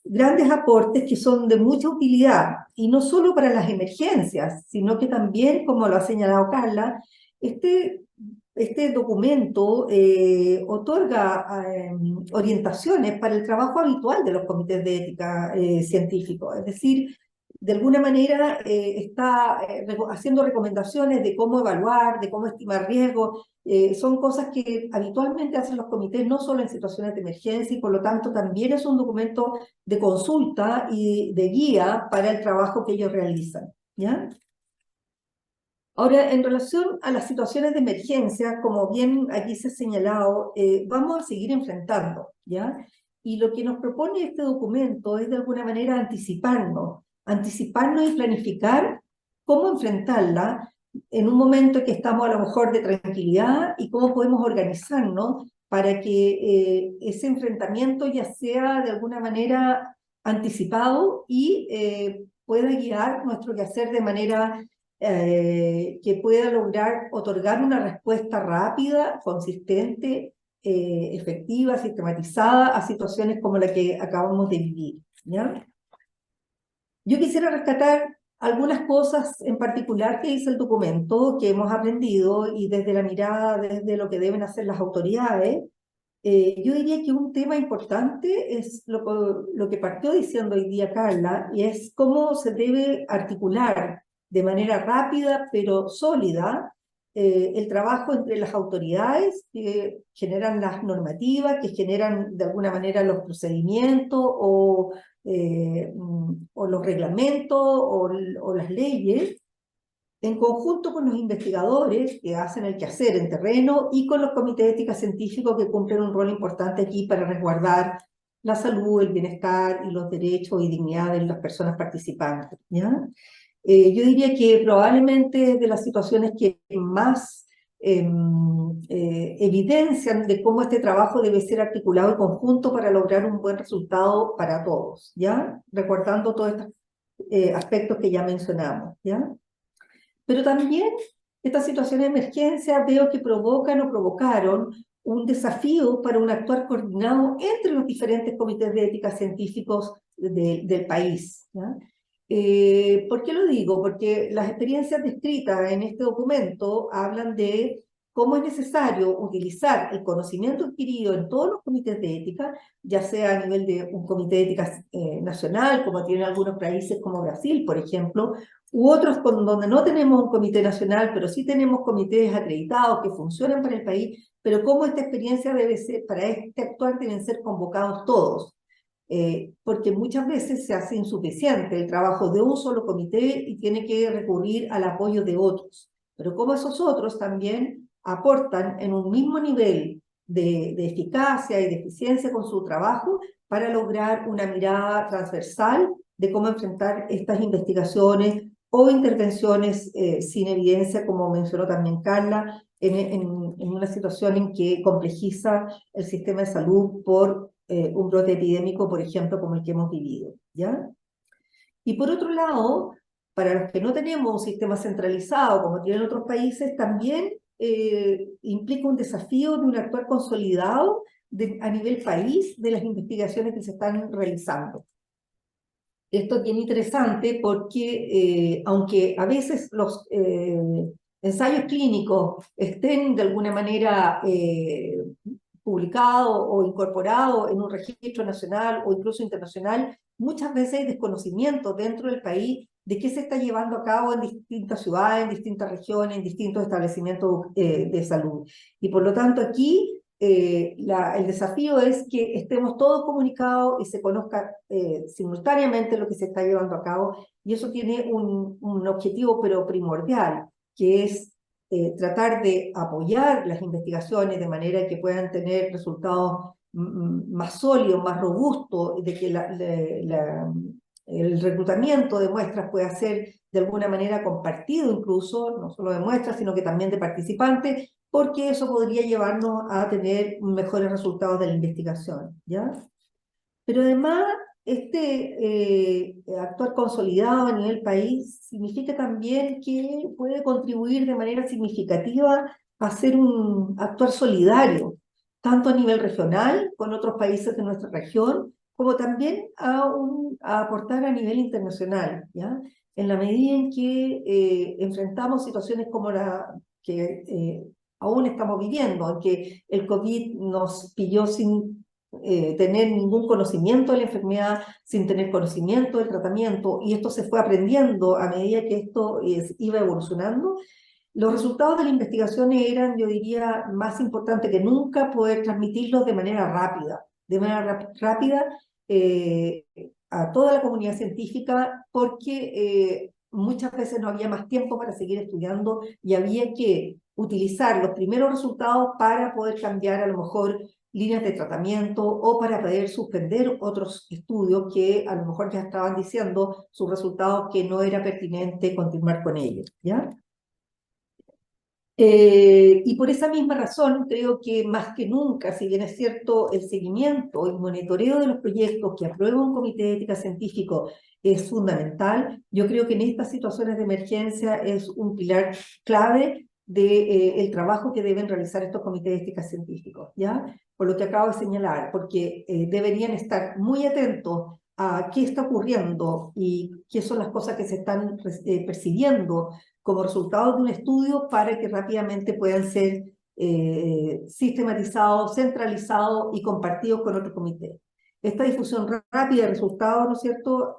grandes aportes que son de mucha utilidad, y no solo para las emergencias, sino que también, como lo ha señalado Carla, este documento otorga orientaciones para el trabajo habitual de los comités de ética científicos. Es decir, de alguna manera está haciendo recomendaciones de cómo evaluar, de cómo estimar riesgos. Son cosas que habitualmente hacen los comités, no solo en situaciones de emergencia, y por lo tanto también es un documento de consulta y de guía para el trabajo que ellos realizan, ¿ya? Ahora, en relación a las situaciones de emergencia, como bien aquí se ha señalado, vamos a seguir enfrentando, ¿ya? Y lo que nos propone este documento es de alguna manera anticiparnos y planificar cómo enfrentarla en un momento en que estamos a lo mejor de tranquilidad, y cómo podemos organizarnos para que ese enfrentamiento ya sea de alguna manera anticipado y pueda guiar nuestro quehacer de manera que pueda lograr otorgar una respuesta rápida, consistente, efectiva, sistematizada a situaciones como la que acabamos de vivir, ¿ya? Yo quisiera rescatar algunas cosas en particular que dice el documento, que hemos aprendido, y desde la mirada, desde lo que deben hacer las autoridades. Yo diría que un tema importante es lo que partió diciendo hoy día Carla, y es cómo se debe articular de manera rápida pero sólida el trabajo entre las autoridades que generan las normativas, que generan de alguna manera los procedimientos o los reglamentos o las leyes, en conjunto con los investigadores que hacen el quehacer en terreno y con los comités de ética científicos, que cumplen un rol importante aquí para resguardar la salud, el bienestar y los derechos y dignidad de las personas participantes, ¿ya? Yo diría que probablemente de las situaciones que más evidencian de cómo este trabajo debe ser articulado en conjunto para lograr un buen resultado para todos, ¿ya? Recordando todos estos aspectos que ya mencionamos, ¿ya? Pero también estas situaciones de emergencia veo que provocan o provocaron un desafío para un actuar coordinado entre los diferentes comités de ética científicos del país, ¿ya? ¿Por qué lo digo? Porque las experiencias descritas en este documento hablan de cómo es necesario utilizar el conocimiento adquirido en todos los comités de ética, ya sea a nivel de un comité de ética nacional, como tienen algunos países como Brasil, por ejemplo, u otros donde no tenemos un comité nacional, pero sí tenemos comités acreditados que funcionan para el país, pero cómo esta experiencia debe ser, para este actuar deben ser convocados todos. Porque muchas veces se hace insuficiente el trabajo de un solo comité y tiene que recurrir al apoyo de otros. Pero como esos otros también aportan en un mismo nivel de eficacia y de eficiencia con su trabajo para lograr una mirada transversal de cómo enfrentar estas investigaciones o intervenciones sin evidencia, como mencionó también Carla, en una situación en que complejiza el sistema de salud por un brote epidémico, por ejemplo, como el que hemos vivido, ¿ya? Y por otro lado, para los que no tenemos un sistema centralizado, como tienen otros países, también implica un desafío de un actuar consolidado a nivel país de las investigaciones que se están realizando. Esto es bien interesante porque, aunque a veces los ensayos clínicos estén de alguna manera publicados o incorporados en un registro nacional o incluso internacional, muchas veces hay desconocimiento dentro del país de qué se está llevando a cabo en distintas ciudades, en distintas regiones, en distintos establecimientos de salud. Y por lo tanto aquí el desafío es que estemos todos comunicados y se conozca simultáneamente lo que se está llevando a cabo, y eso tiene un objetivo pero primordial, que es tratar de apoyar las investigaciones de manera que puedan tener resultados más sólidos, más robustos, de que el reclutamiento de muestras pueda ser de alguna manera compartido incluso, no solo de muestras, sino que también de participantes, porque eso podría llevarnos a tener mejores resultados de la investigación, ¿ya? Pero además, actuar consolidado a nivel país significa también que puede contribuir de manera significativa a hacer un actuar solidario, tanto a nivel regional, con otros países de nuestra región, como también a aportar a nivel internacional, ¿ya? En la medida en que enfrentamos situaciones como la que aún estamos viviendo, en que el COVID nos pilló sin tener ningún conocimiento de la enfermedad, sin tener conocimiento del tratamiento, y esto se fue aprendiendo a medida que esto iba evolucionando. Los resultados de la investigación eran, yo diría, más importante que nunca poder transmitirlos de manera rápida a toda la comunidad científica, porque muchas veces no había más tiempo para seguir estudiando y había que utilizar los primeros resultados para poder cambiar a lo mejor líneas de tratamiento o para poder suspender otros estudios que a lo mejor ya estaban diciendo sus resultados que no era pertinente continuar con ellos, ¿ya? Y por esa misma razón creo que más que nunca, si bien es cierto, el seguimiento y monitoreo de los proyectos que aprueba un comité de ética científico es fundamental, yo creo que en estas situaciones de emergencia es un pilar clave del trabajo que deben realizar estos comités de ética científicos, ¿ya? Por lo que acabo de señalar, porque deberían estar muy atentos a qué está ocurriendo y qué son las cosas que se están percibiendo como resultado de un estudio para que rápidamente puedan ser sistematizados, centralizados y compartidos con otro comité. Esta difusión rápida de resultados, ¿no es cierto?,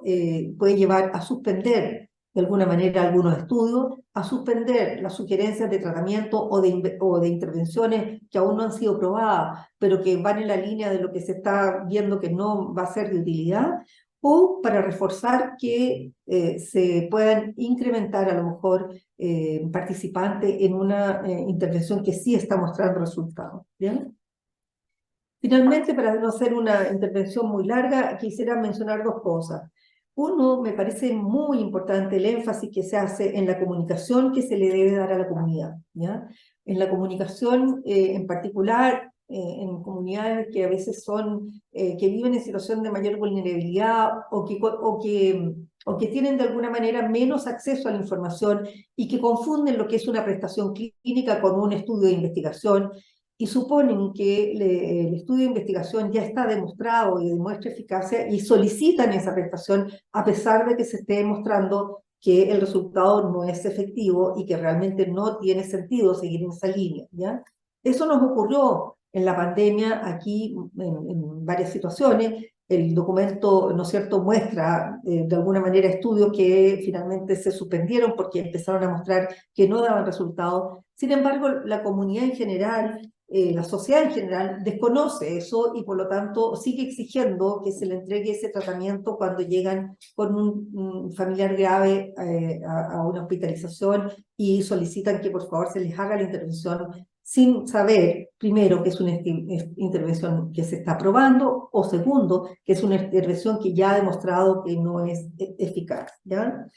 puede llevar a suspender de alguna manera algunos estudios, a suspender las sugerencias de tratamiento o de intervenciones que aún no han sido probadas, pero que van en la línea de lo que se está viendo que no va a ser de utilidad, o para reforzar que se puedan incrementar a lo mejor participantes en una intervención que sí está mostrando resultados, ¿bien? Finalmente, para no hacer una intervención muy larga, quisiera mencionar dos cosas. Uno, me parece muy importante el énfasis que se hace en la comunicación que se le debe dar a la comunidad, ¿ya? En la comunicación en particular, en comunidades que a veces son, que viven en situación de mayor vulnerabilidad o que tienen de alguna manera menos acceso a la información y que confunden lo que es una prestación clínica con un estudio de investigación. y suponen que el estudio de investigación ya está demostrado y demuestra eficacia y solicitan esa prestación a pesar de que se esté demostrando que el resultado no es efectivo y que realmente no tiene sentido seguir en esa línea, ¿ya? Eso nos ocurrió en la pandemia aquí en varias situaciones. El documento, ¿no es cierto?, muestra de alguna manera estudios que finalmente se suspendieron porque empezaron a mostrar que no daban resultados. Sin embargo, la comunidad en general, la sociedad en general desconoce eso y por lo tanto sigue exigiendo que se le entregue ese tratamiento cuando llegan con un familiar grave a una hospitalización y solicitan que por favor se les haga la intervención sin saber, primero, que es una intervención que se está probando, o segundo, que es una intervención que ya ha demostrado que no es eficaz, ¿ya?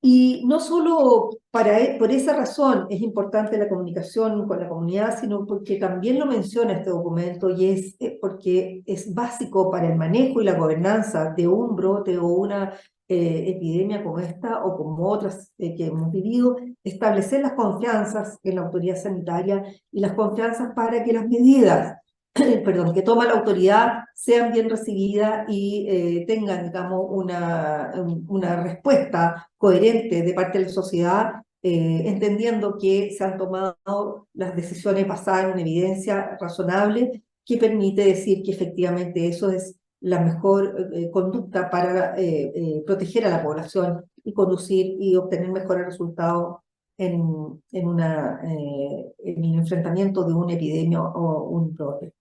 Y no solo por esa razón es importante la comunicación con la comunidad, sino porque también lo menciona este documento y es porque es básico para el manejo y la gobernanza de un brote o una epidemia como esta o como otras que hemos vivido, establecer las confianzas en la autoridad sanitaria y las confianzas para que las medidas perdón, que toma la autoridad sean bien recibidas y tengan, digamos, una respuesta coherente de parte de la sociedad, entendiendo que se han tomado las decisiones basadas en una evidencia razonable que permite decir que efectivamente eso es la mejor conducta para proteger a la población y conducir y obtener mejores resultados en el enfrentamiento de una epidemia o un brote.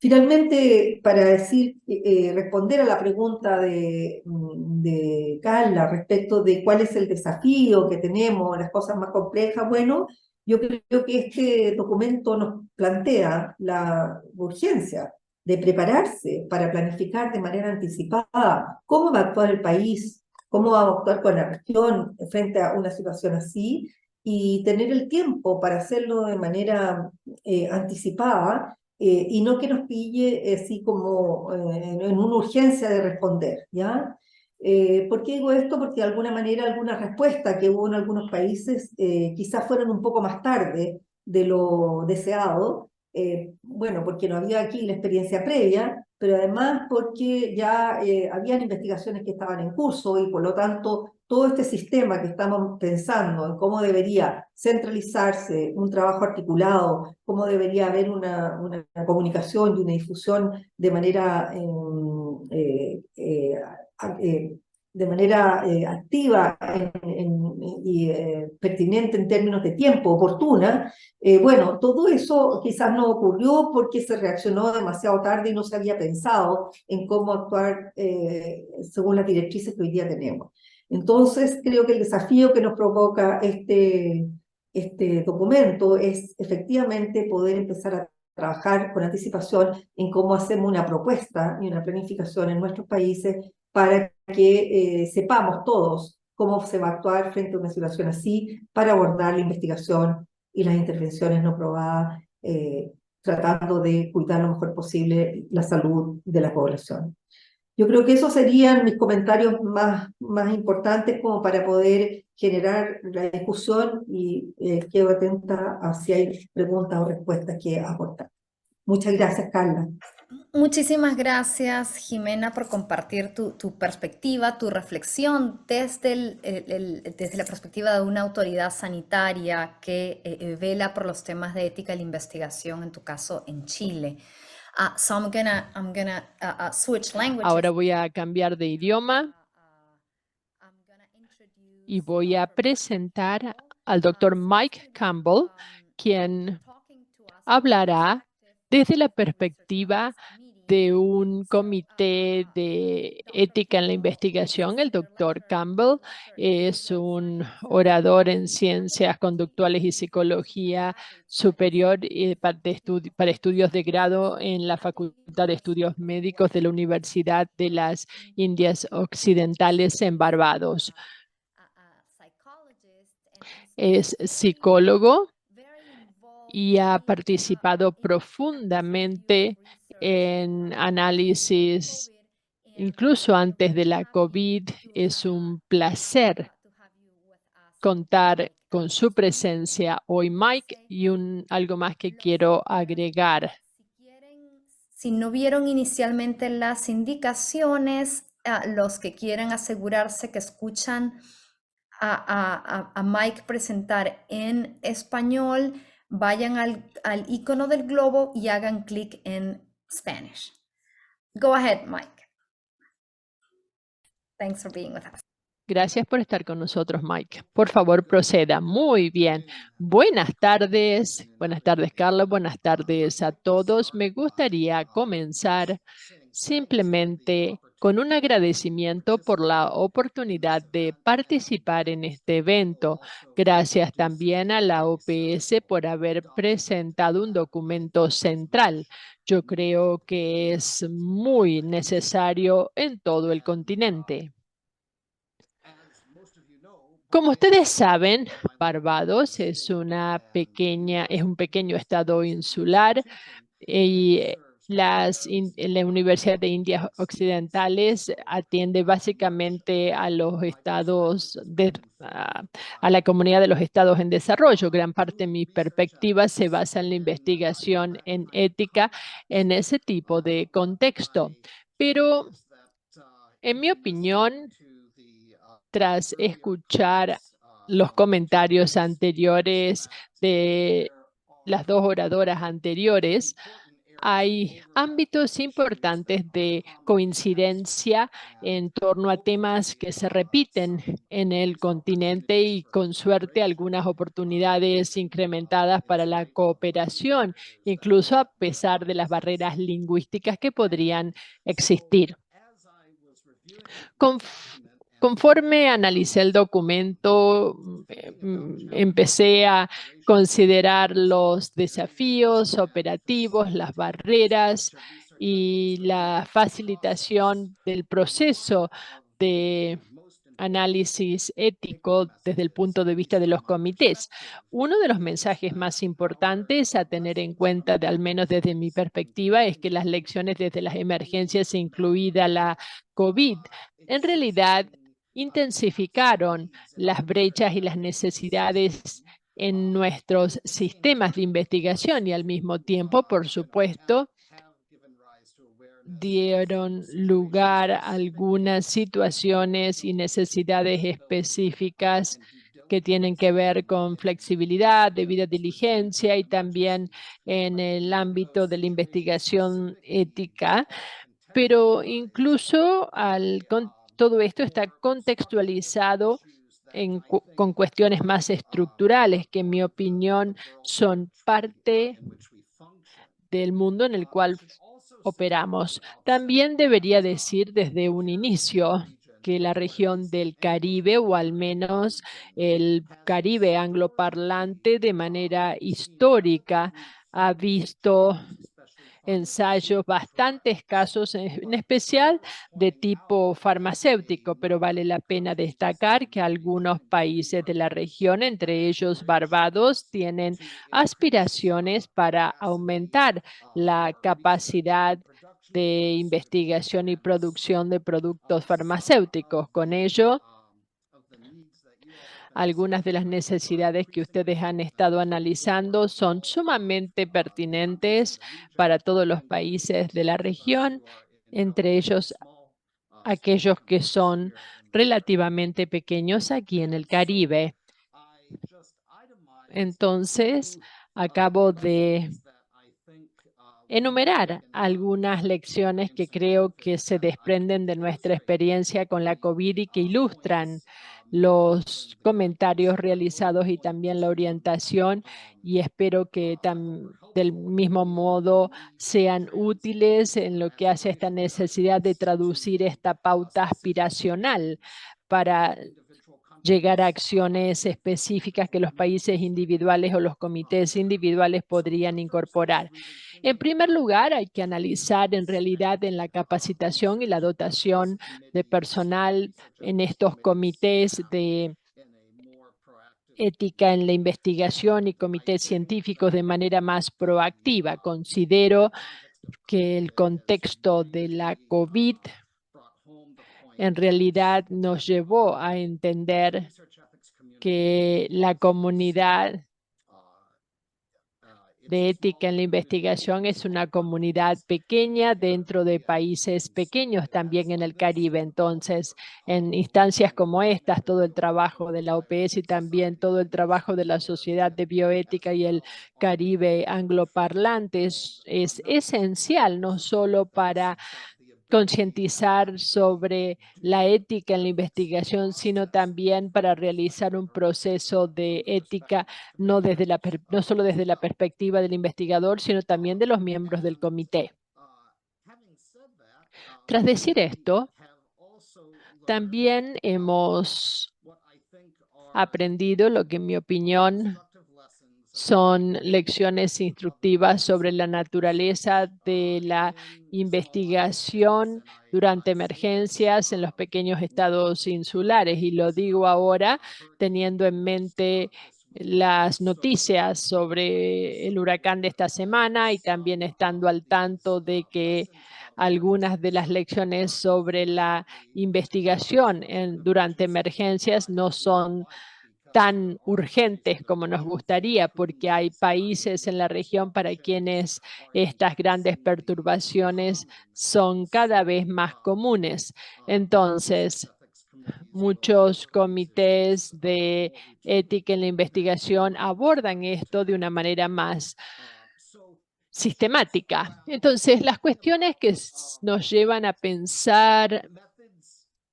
Finalmente, para responder a la pregunta de Carla respecto de cuál es el desafío que tenemos, las cosas más complejas, bueno, yo creo que este documento nos plantea la urgencia de prepararse para planificar de manera anticipada cómo va a actuar el país, cómo va a actuar con la región frente a una situación así, y tener el tiempo para hacerlo de manera anticipada y no que nos pille así como en una urgencia de responder, ¿ya? ¿Por qué digo esto? Porque de alguna manera algunas respuestas que hubo en algunos países quizás fueron un poco más tarde de lo deseado, bueno, porque no había aquí la experiencia previa, pero además porque ya habían investigaciones que estaban en curso y por lo tanto todo este sistema que estamos pensando en cómo debería centralizarse un trabajo articulado, cómo debería haber una comunicación y una difusión de manera, activa y pertinente en términos de tiempo, oportuna, bueno, todo eso quizás no ocurrió porque se reaccionó demasiado tarde y no se había pensado en cómo actuar según las directrices que hoy día tenemos. Entonces, creo que el desafío que nos provoca este documento es efectivamente poder empezar a trabajar con anticipación en cómo hacemos una propuesta y una planificación en nuestros países para que sepamos todos cómo se va a actuar frente a una situación así para abordar la investigación y las intervenciones no probadas, tratando de cuidar lo mejor posible la salud de la población. Yo creo que esos serían mis comentarios más importantes como para poder generar la discusión y quedo atenta a si hay preguntas o respuestas que aportar. Muchas gracias, Carla. Muchísimas gracias, Jimena, por compartir tu perspectiva, tu reflexión desde, desde la perspectiva de una autoridad sanitaria que vela por los temas de ética de la investigación, en tu caso en Chile. So I'm gonna switch languages. Ahora voy a cambiar de idioma y voy a presentar al doctor Mike Campbell, quien hablará desde la perspectiva de un comité de ética en la investigación. El doctor Campbell es un orador en ciencias conductuales y psicología superior para estudios de grado en la Facultad de Estudios Médicos de la Universidad de las Indias Occidentales en Barbados. Es psicólogo y ha participado profundamente en análisis, incluso antes de la COVID. Es un placer contar con su presencia hoy, Mike, y algo más que quiero agregar. Si no vieron inicialmente las indicaciones, los que quieren asegurarse que escuchan a Mike presentar en español, vayan al icono del globo y hagan clic en Spanish. Go ahead, Mike. Thanks for being with us. Gracias por estar con nosotros, Mike. Por favor, proceda. Muy bien. Buenas tardes, Carlos. Buenas tardes a todos. Me gustaría comenzar simplemente con un agradecimiento por la oportunidad de participar en este evento. Gracias también a la OPS por haber presentado un documento central. Yo creo que es muy necesario en todo el continente. Como ustedes saben, Barbados es un pequeño estado insular y la Universidad de Indias Occidentales atiende básicamente a los estados a la comunidad de los estados en desarrollo. Gran parte de mi perspectiva se basa en la investigación en ética en ese tipo de contexto. Pero, en mi opinión, tras escuchar los comentarios anteriores de las dos oradoras anteriores, hay ámbitos importantes de coincidencia en torno a temas que se repiten en el continente y con suerte algunas oportunidades incrementadas para la cooperación, incluso a pesar de las barreras lingüísticas que podrían existir. Conforme analicé el documento, empecé a considerar los desafíos operativos, las barreras y la facilitación del proceso de análisis ético desde el punto de vista de los comités. Uno de los mensajes más importantes a tener en cuenta, al menos desde mi perspectiva, es que las lecciones desde las emergencias, incluida la COVID, en realidad intensificaron las brechas y las necesidades en nuestros sistemas de investigación y al mismo tiempo, por supuesto, dieron lugar a algunas situaciones y necesidades específicas que tienen que ver con flexibilidad, debida diligencia y también en el ámbito de la investigación ética. Pero incluso todo esto está contextualizado con cuestiones más estructurales que, en mi opinión, son parte del mundo en el cual operamos. También debería decir desde un inicio que la región del Caribe, o al menos el Caribe angloparlante, de manera histórica, ha visto ensayos bastante escasos, en especial de tipo farmacéutico, pero vale la pena destacar que algunos países de la región, entre ellos Barbados, tienen aspiraciones para aumentar la capacidad de investigación y producción de productos farmacéuticos. Con ello, algunas de las necesidades que ustedes han estado analizando son sumamente pertinentes para todos los países de la región, entre ellos aquellos que son relativamente pequeños aquí en el Caribe. Entonces, acabo de enumerar algunas lecciones que creo que se desprenden de nuestra experiencia con la COVID y que ilustran los comentarios realizados y también la orientación, y espero que del mismo modo sean útiles en lo que hace a esta necesidad de traducir esta pauta aspiracional para llegar a acciones específicas que los países individuales o los comités individuales podrían incorporar. En primer lugar, hay que analizar en realidad en la capacitación y la dotación de personal en estos comités de ética en la investigación y comités científicos de manera más proactiva. Considero que el contexto de la COVID en realidad nos llevó a entender que la comunidad de ética en la investigación es una comunidad pequeña dentro de países pequeños también en el Caribe. Entonces, en instancias como estas, todo el trabajo de la OPS y también todo el trabajo de la Sociedad de Bioética y el Caribe angloparlante es esencial, no solo para concientizar sobre la ética en la investigación, sino también para realizar un proceso de ética no solo desde la perspectiva del investigador, sino también de los miembros del comité. Tras decir esto, también hemos aprendido lo que en mi opinión son lecciones instructivas sobre la naturaleza de la investigación durante emergencias en los pequeños estados insulares. Y lo digo ahora teniendo en mente las noticias sobre el huracán de esta semana y también estando al tanto de que algunas de las lecciones sobre la investigación durante emergencias no son tan urgentes como nos gustaría, porque hay países en la región para quienes estas grandes perturbaciones son cada vez más comunes. Entonces, muchos comités de ética en la investigación abordan esto de una manera más sistemática. Entonces, las cuestiones que nos llevan a pensar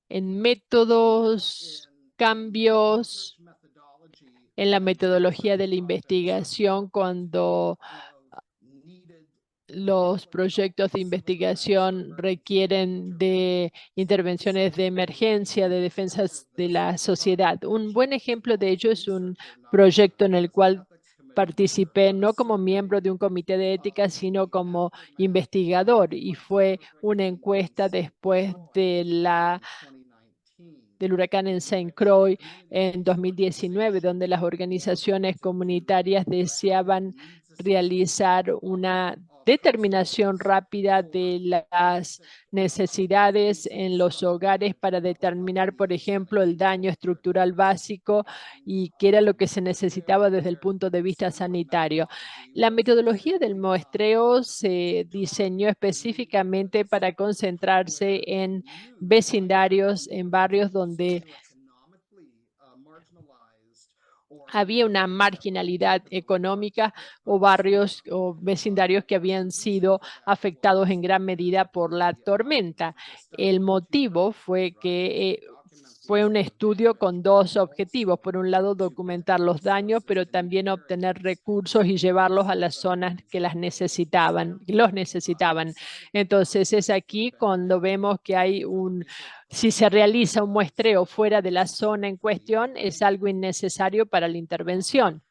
en métodos, cambios en la metodología de la investigación cuando los proyectos de investigación requieren de intervenciones de emergencia, de defensas de la sociedad. Un buen ejemplo de ello es un proyecto en el cual participé no como miembro de un comité de ética, sino como investigador, y fue una encuesta después del huracán en Saint Croix en 2019, donde las organizaciones comunitarias deseaban realizar una determinación rápida de las necesidades en los hogares para determinar, por ejemplo, el daño estructural básico y qué era lo que se necesitaba desde el punto de vista sanitario. La metodología del muestreo se diseñó específicamente para concentrarse en vecindarios, en barrios donde había una marginalidad económica o barrios o vecindarios que habían sido afectados en gran medida por la tormenta. El motivo fue que fue un estudio con dos objetivos. Por un lado, documentar los daños, pero también obtener recursos y llevarlos a las zonas que los necesitaban. Entonces, es aquí cuando vemos que hay si se realiza un muestreo fuera de la zona en cuestión, es algo innecesario para la intervención.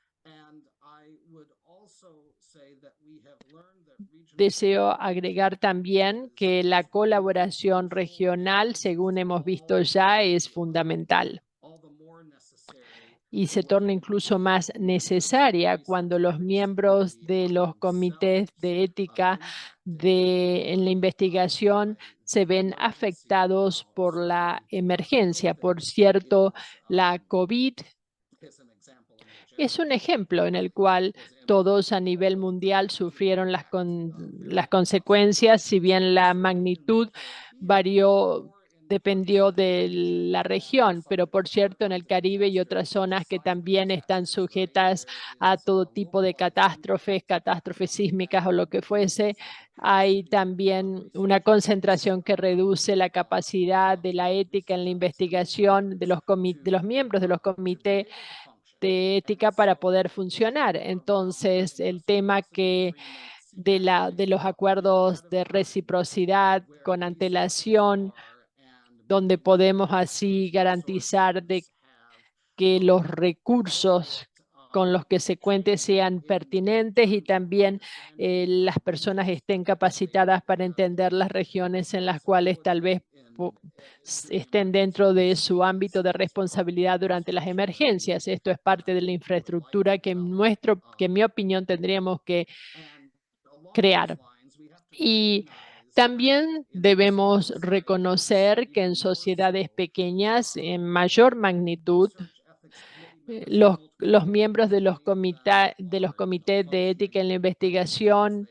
Deseo agregar también que la colaboración regional, según hemos visto ya, es fundamental y se torna incluso más necesaria cuando los miembros de los comités de ética en la investigación se ven afectados por la emergencia. Por cierto, la COVID es un ejemplo en el cual todos a nivel mundial sufrieron las consecuencias, si bien la magnitud dependió de la región, pero por cierto en el Caribe y otras zonas que también están sujetas a todo tipo de catástrofes sísmicas o lo que fuese, hay también una concentración que reduce la capacidad de la ética en la investigación de los miembros de los comités de ética para poder funcionar. Entonces, el tema de los acuerdos de reciprocidad con antelación, donde podemos así garantizar de que los recursos con los que se cuente sean pertinentes y también las personas estén capacitadas para entender las regiones en las cuales tal vez estén dentro de su ámbito de responsabilidad durante las emergencias. Esto es parte de la infraestructura que en mi opinión tendríamos que crear. Y también debemos reconocer que en sociedades pequeñas, en mayor magnitud, los miembros de los comités de ética en la investigación,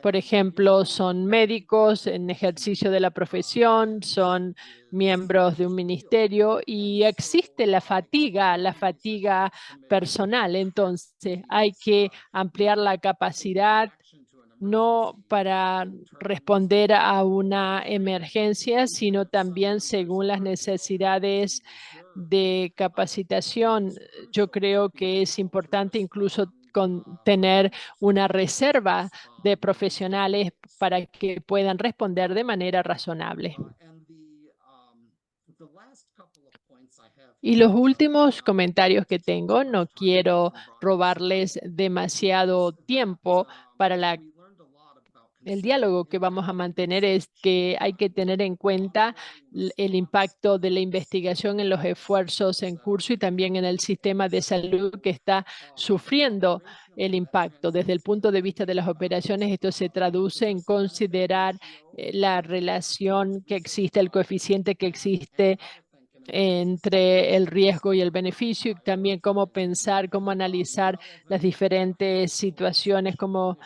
por ejemplo, son médicos en ejercicio de la profesión, son miembros de un ministerio y existe la fatiga personal. Entonces, hay que ampliar la capacidad, no para responder a una emergencia, sino también según las necesidades de capacitación. Yo creo que es importante incluso tener una reserva de profesionales para que puedan responder de manera razonable. Y los últimos comentarios que tengo, no quiero robarles demasiado tiempo para el diálogo que vamos a mantener, es que hay que tener en cuenta el impacto de la investigación en los esfuerzos en curso y también en el sistema de salud que está sufriendo el impacto. Desde el punto de vista de las operaciones, esto se traduce en considerar la relación que existe, el coeficiente que existe entre el riesgo y el beneficio, y también cómo pensar, cómo analizar las diferentes situaciones, cómo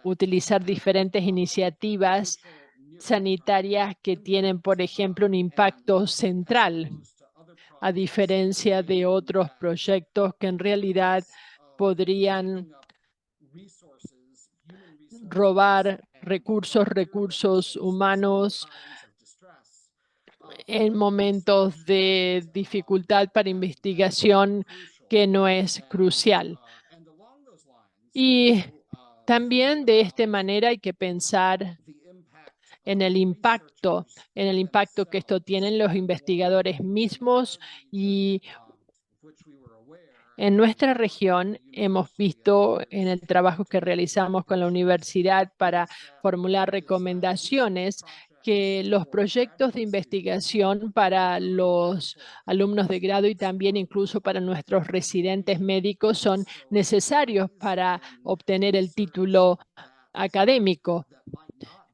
utilizar diferentes iniciativas sanitarias que tienen, por ejemplo, un impacto central, a diferencia de otros proyectos que en realidad podrían robar recursos humanos en momentos de dificultad para investigación que no es crucial. Y también de esta manera hay que pensar en el impacto que esto tiene en los investigadores mismos. Y en nuestra región hemos visto en el trabajo que realizamos con la universidad para formular recomendaciones que los proyectos de investigación para los alumnos de grado y también incluso para nuestros residentes médicos son necesarios para obtener el título académico.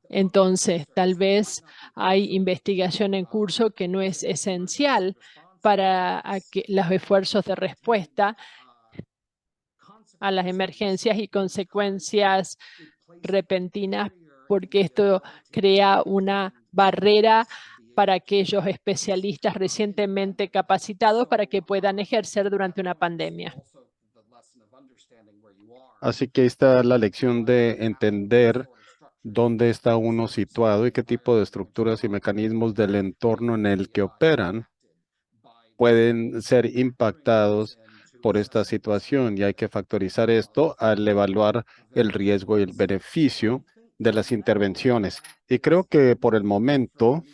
Entonces, tal vez hay investigación en curso que no es esencial para los esfuerzos de respuesta a las emergencias y consecuencias repentinas, porque esto crea una barrera para aquellos especialistas recientemente capacitados para que puedan ejercer durante una pandemia. Así que ahí está la lección de entender dónde está uno situado y qué tipo de estructuras y mecanismos del entorno en el que operan pueden ser impactados por esta situación, y hay que factorizar esto al evaluar el riesgo y el beneficio de las intervenciones. Y creo que por el momento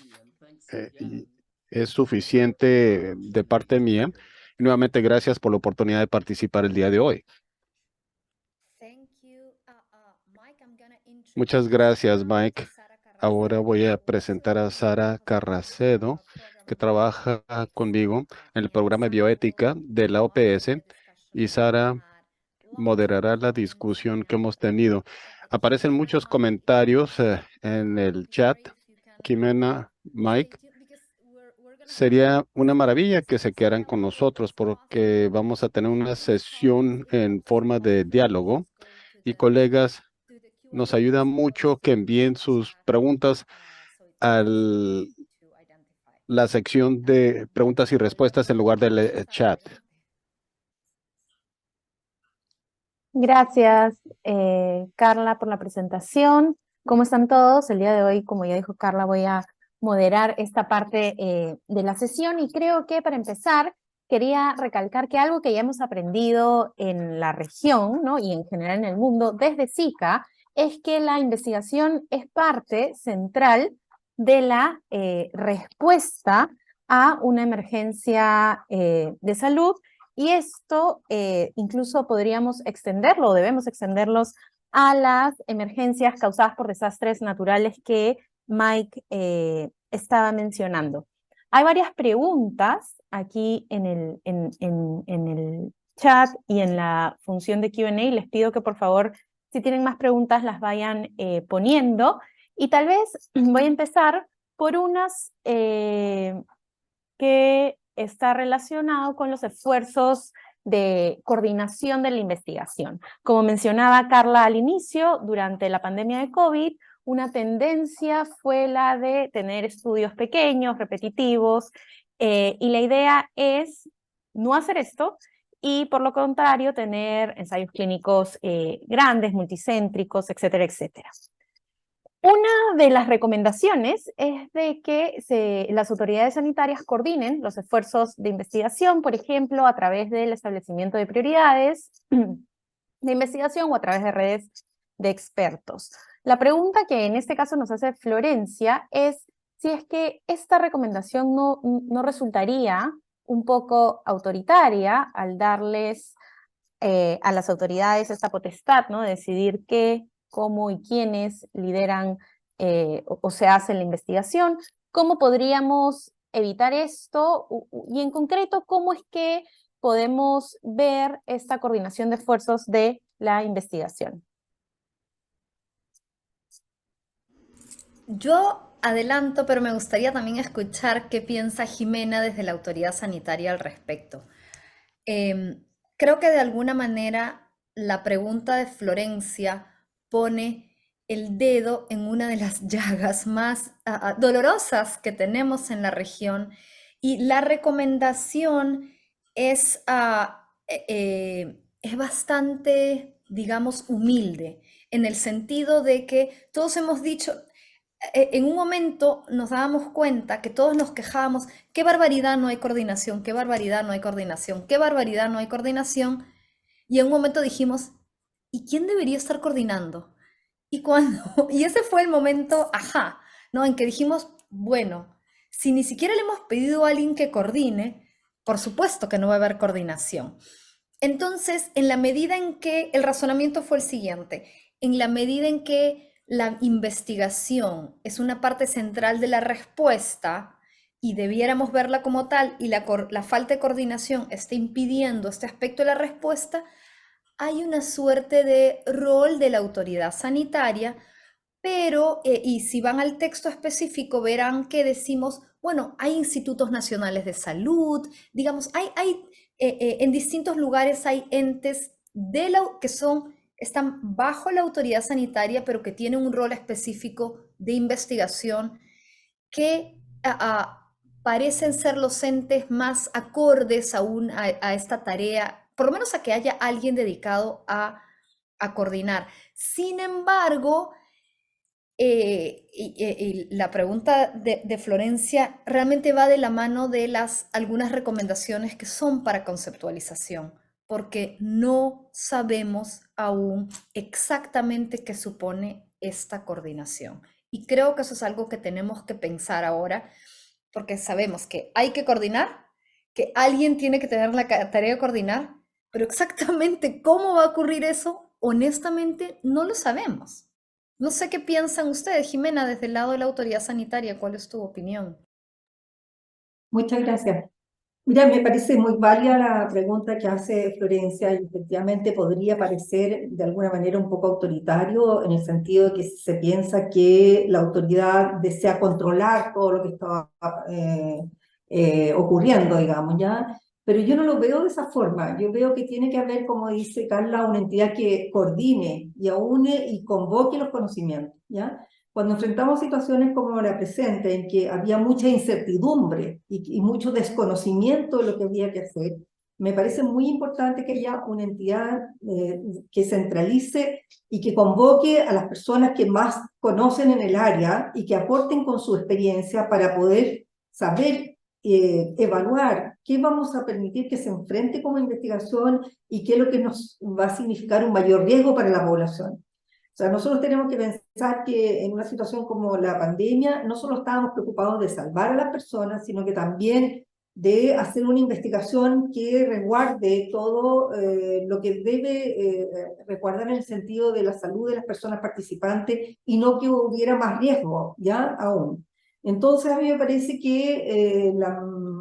es suficiente de parte mía. Y nuevamente, gracias por la oportunidad de participar el día de hoy. Muchas gracias, Mike. Ahora voy a presentar a Sara Carracedo, que trabaja conmigo en el programa de bioética de la OPS, y Sara moderará la discusión que hemos tenido. Aparecen muchos comentarios en el chat. Jimena, Mike, sería una maravilla que se quedaran con nosotros porque vamos a tener una sesión en forma de diálogo, y colegas, nos ayuda mucho que envíen sus preguntas a la sección de preguntas y respuestas en lugar del chat. Gracias, Carla, por la presentación. ¿Cómo están todos? El día de hoy, como ya dijo Carla, voy a moderar esta parte de la sesión, y creo que para empezar quería recalcar que algo que ya hemos aprendido en la región, ¿no?, y en general en el mundo desde Zika, es que la investigación es parte central de la respuesta a una emergencia de salud, y esto incluso podríamos extenderlo, o debemos extenderlos a las emergencias causadas por desastres naturales que Mike estaba mencionando. Hay varias preguntas aquí en el chat y en la función de Q&A. Les pido que por favor, si tienen más preguntas, las vayan poniendo. Y tal vez voy a empezar por unas que está relacionado con los esfuerzos de coordinación de la investigación. Como mencionaba Carla al inicio, durante la pandemia de COVID, una tendencia fue la de tener estudios pequeños, repetitivos, y la idea es no hacer esto y, por lo contrario, tener ensayos clínicos grandes, multicéntricos, etcétera, etcétera. Una de las recomendaciones es de que las autoridades sanitarias coordinen los esfuerzos de investigación, por ejemplo, a través del establecimiento de prioridades de investigación o a través de redes de expertos. La pregunta que en este caso nos hace Florencia es si es que esta recomendación no resultaría un poco autoritaria al darles a las autoridades esta potestad, ¿no?, de decidir qué, cómo y quiénes lideran o se hace la investigación. ¿Cómo podríamos evitar esto? Y en concreto, ¿cómo es que podemos ver esta coordinación de esfuerzos de la investigación? Yo adelanto, pero me gustaría también escuchar qué piensa Jimena desde la autoridad sanitaria al respecto. Creo que de alguna manera la pregunta de Florencia pone el dedo en una de las llagas más dolorosas que tenemos en la región, y la recomendación es bastante, digamos, humilde, en el sentido de que todos hemos dicho, en un momento nos dábamos cuenta que todos nos quejábamos, qué barbaridad, no hay coordinación, qué barbaridad, no hay coordinación, qué barbaridad, no hay coordinación, y en un momento dijimos, ¿y quién debería estar coordinando? Y ese fue el momento, ajá, ¿no?, en que dijimos, bueno, si ni siquiera le hemos pedido a alguien que coordine, por supuesto que no va a haber coordinación. Entonces, en la medida en que el razonamiento fue el siguiente, en la medida en que la investigación es una parte central de la respuesta y debiéramos verla como tal, y la falta de coordinación está impidiendo este aspecto de la respuesta, hay una suerte de rol de la autoridad sanitaria, pero, y si van al texto específico, verán que decimos, bueno, hay institutos nacionales de salud, digamos, en distintos lugares hay entes que están bajo la autoridad sanitaria, pero que tienen un rol específico de investigación, que parecen ser los entes más acordes a esta tarea, por lo menos a que haya alguien dedicado a coordinar. Sin embargo, y la pregunta de Florencia realmente va de la mano de algunas recomendaciones que son para conceptualización, porque no sabemos aún exactamente qué supone esta coordinación. Y creo que eso es algo que tenemos que pensar ahora, porque sabemos que hay que coordinar, que alguien tiene que tener la tarea de coordinar, pero exactamente cómo va a ocurrir eso, honestamente, no lo sabemos. No sé qué piensan ustedes, Jimena, desde el lado de la autoridad sanitaria. ¿Cuál es tu opinión? Muchas gracias. Mira, me parece muy válida la pregunta que hace Florencia, y efectivamente podría parecer de alguna manera un poco autoritario, en el sentido de que se piensa que la autoridad desea controlar todo lo que está ocurriendo, digamos, ¿ya? Pero yo no lo veo de esa forma. Yo veo que tiene que haber, como dice Carla, una entidad que coordine y aúne y convoque los conocimientos, ¿ya? Cuando enfrentamos situaciones como la presente, en que había mucha incertidumbre y mucho desconocimiento de lo que había que hacer, me parece muy importante que haya una entidad que centralice y que convoque a las personas que más conocen en el área y que aporten con su experiencia para poder saber evaluar qué vamos a permitir que se enfrente como investigación y qué es lo que nos va a significar un mayor riesgo para la población. O sea, nosotros tenemos que pensar que en una situación como la pandemia, no solo estábamos preocupados de salvar a las personas, sino que también de hacer una investigación que resguarde todo lo que debe resguardar en el sentido de la salud de las personas participantes y no que hubiera más riesgo, ¿ya? Aún. Entonces, a mí me parece que la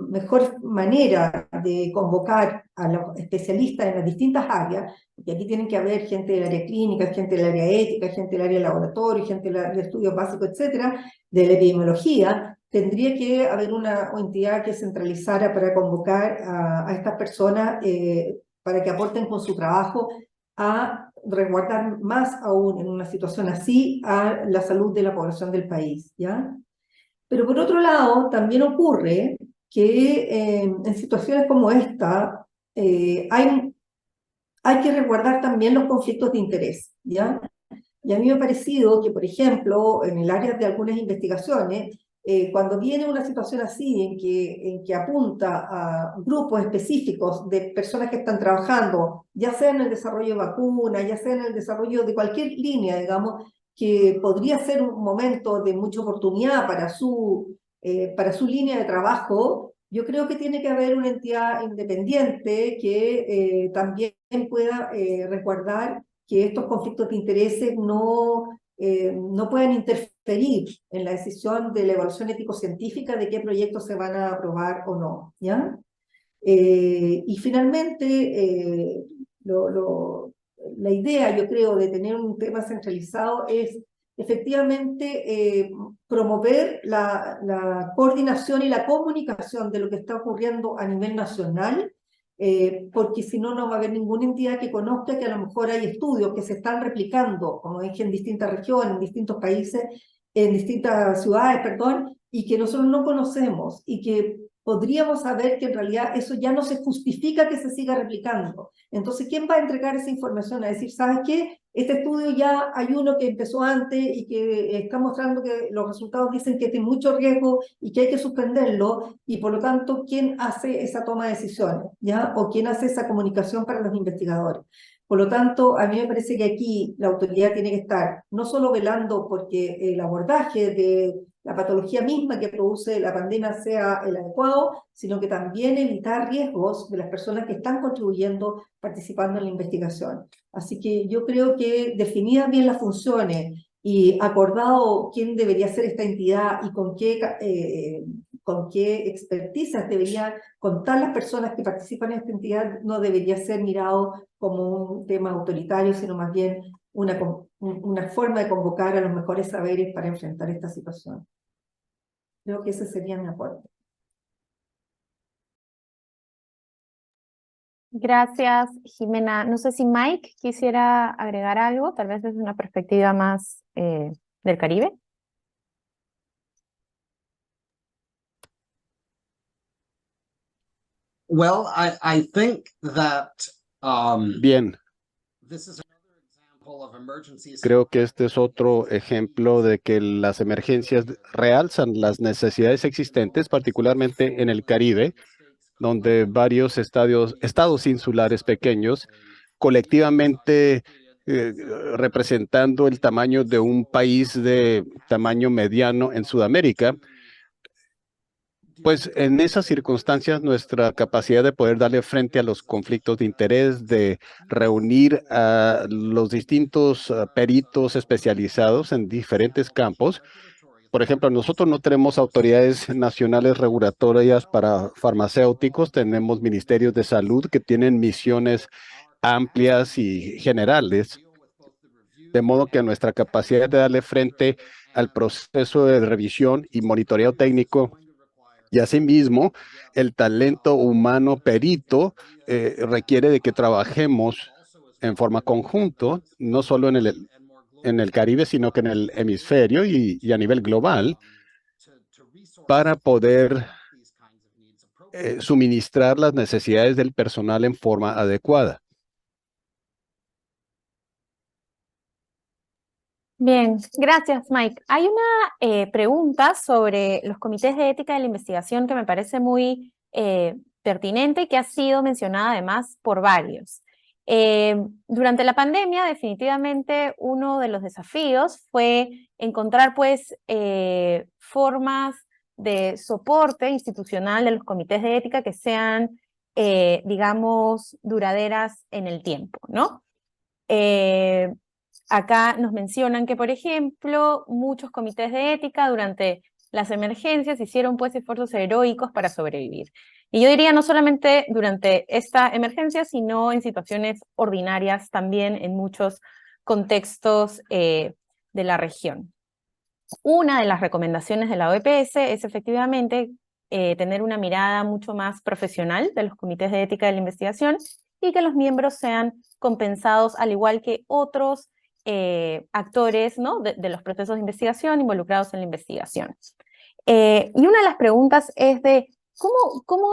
mejor manera de convocar a los especialistas en las distintas áreas, porque aquí tienen que haber gente del área clínica, gente del área ética, gente del área laboratorio, gente del área de estudios básicos, etcétera, de la epidemiología, tendría que haber una entidad que centralizara para convocar a estas personas para que aporten con su trabajo a resguardar más aún en una situación así a la salud de la población del país, ¿ya? Pero por otro lado, también ocurre que en situaciones como esta hay que resguardar también los conflictos de interés, ¿ya? Y a mí me ha parecido que, por ejemplo, en el área de algunas investigaciones, cuando viene una situación así en que apunta a grupos específicos de personas que están trabajando, ya sea en el desarrollo de vacunas, ya sea en el desarrollo de cualquier línea, digamos, que podría ser un momento de mucha oportunidad para su línea de trabajo, yo creo que tiene que haber una entidad independiente que también pueda resguardar que estos conflictos de intereses no puedan interferir en la decisión de la evaluación ético-científica de qué proyectos se van a aprobar o no, ¿ya? Y finalmente, la idea, yo creo, de tener un tema centralizado es efectivamente promover la coordinación y la comunicación de lo que está ocurriendo a nivel nacional, porque si no, no va a haber ninguna entidad que conozca que a lo mejor hay estudios que se están replicando, como dije, en distintas regiones, en distintos países, en distintas ciudades, perdón, y que nosotros no conocemos y que podríamos saber que en realidad eso ya no se justifica que se siga replicando. Entonces, ¿quién va a entregar esa información? A decir, ¿sabes qué? Este estudio ya hay uno que empezó antes y que está mostrando que los resultados dicen que tiene mucho riesgo y que hay que suspenderlo, y por lo tanto, ¿quién hace esa toma de decisiones? ¿Ya? ¿O quién hace esa comunicación para los investigadores? Por lo tanto, a mí me parece que aquí la autoridad tiene que estar no solo velando porque el abordaje de la patología misma que produce la pandemia sea el adecuado, sino que también evitar riesgos de las personas que están contribuyendo, participando en la investigación. Así que yo creo que definidas bien las funciones y acordado quién debería ser esta entidad y con qué expertizas deberían contar las personas que participan en esta entidad, no debería ser mirado como un tema autoritario, sino más bien una forma de convocar a los mejores saberes para enfrentar esta situación. Creo que ese sería mi aporte. Gracias, Jimena. No sé si Mike quisiera agregar algo, tal vez desde una perspectiva más del Caribe. Well, I think that Bien, this is another example of emergencies. creo que este es otro ejemplo de que las emergencias realzan las necesidades existentes, particularmente en el Caribe, donde varios estados insulares pequeños, colectivamente representando el tamaño de un país de tamaño mediano en Sudamérica, pues en esas circunstancias nuestra capacidad de poder darle frente a los conflictos de interés, de reunir a los distintos peritos especializados en diferentes campos. Por ejemplo, nosotros no tenemos autoridades nacionales regulatorias para farmacéuticos, tenemos ministerios de salud que tienen misiones amplias y generales, de modo que nuestra capacidad de darle frente al proceso de revisión y monitoreo técnico y asimismo el talento humano perito requiere de que trabajemos en forma conjunto, no solo en el Caribe, sino que en el hemisferio y a nivel global, para poder suministrar las necesidades del personal en forma adecuada. Bien, gracias, Mike. Hay una pregunta sobre los comités de ética de la investigación que me parece muy pertinente y que ha sido mencionada además por varios. Durante la pandemia, definitivamente, uno de los desafíos fue encontrar, pues, formas de soporte institucional de los comités de ética que sean, digamos, duraderas en el tiempo, ¿no? Acá nos mencionan que, por ejemplo, muchos comités de ética durante las emergencias hicieron pues esfuerzos heroicos para sobrevivir. Y yo diría no solamente durante esta emergencia, sino en situaciones ordinarias también en muchos contextos de la región. una de las recomendaciones de la OEPS es efectivamente tener una mirada mucho más profesional de los comités de ética de la investigación y que los miembros sean compensados al igual que otros actores, ¿no?, de los procesos de investigación involucrados en la investigación. Y una de las preguntas es de ¿cómo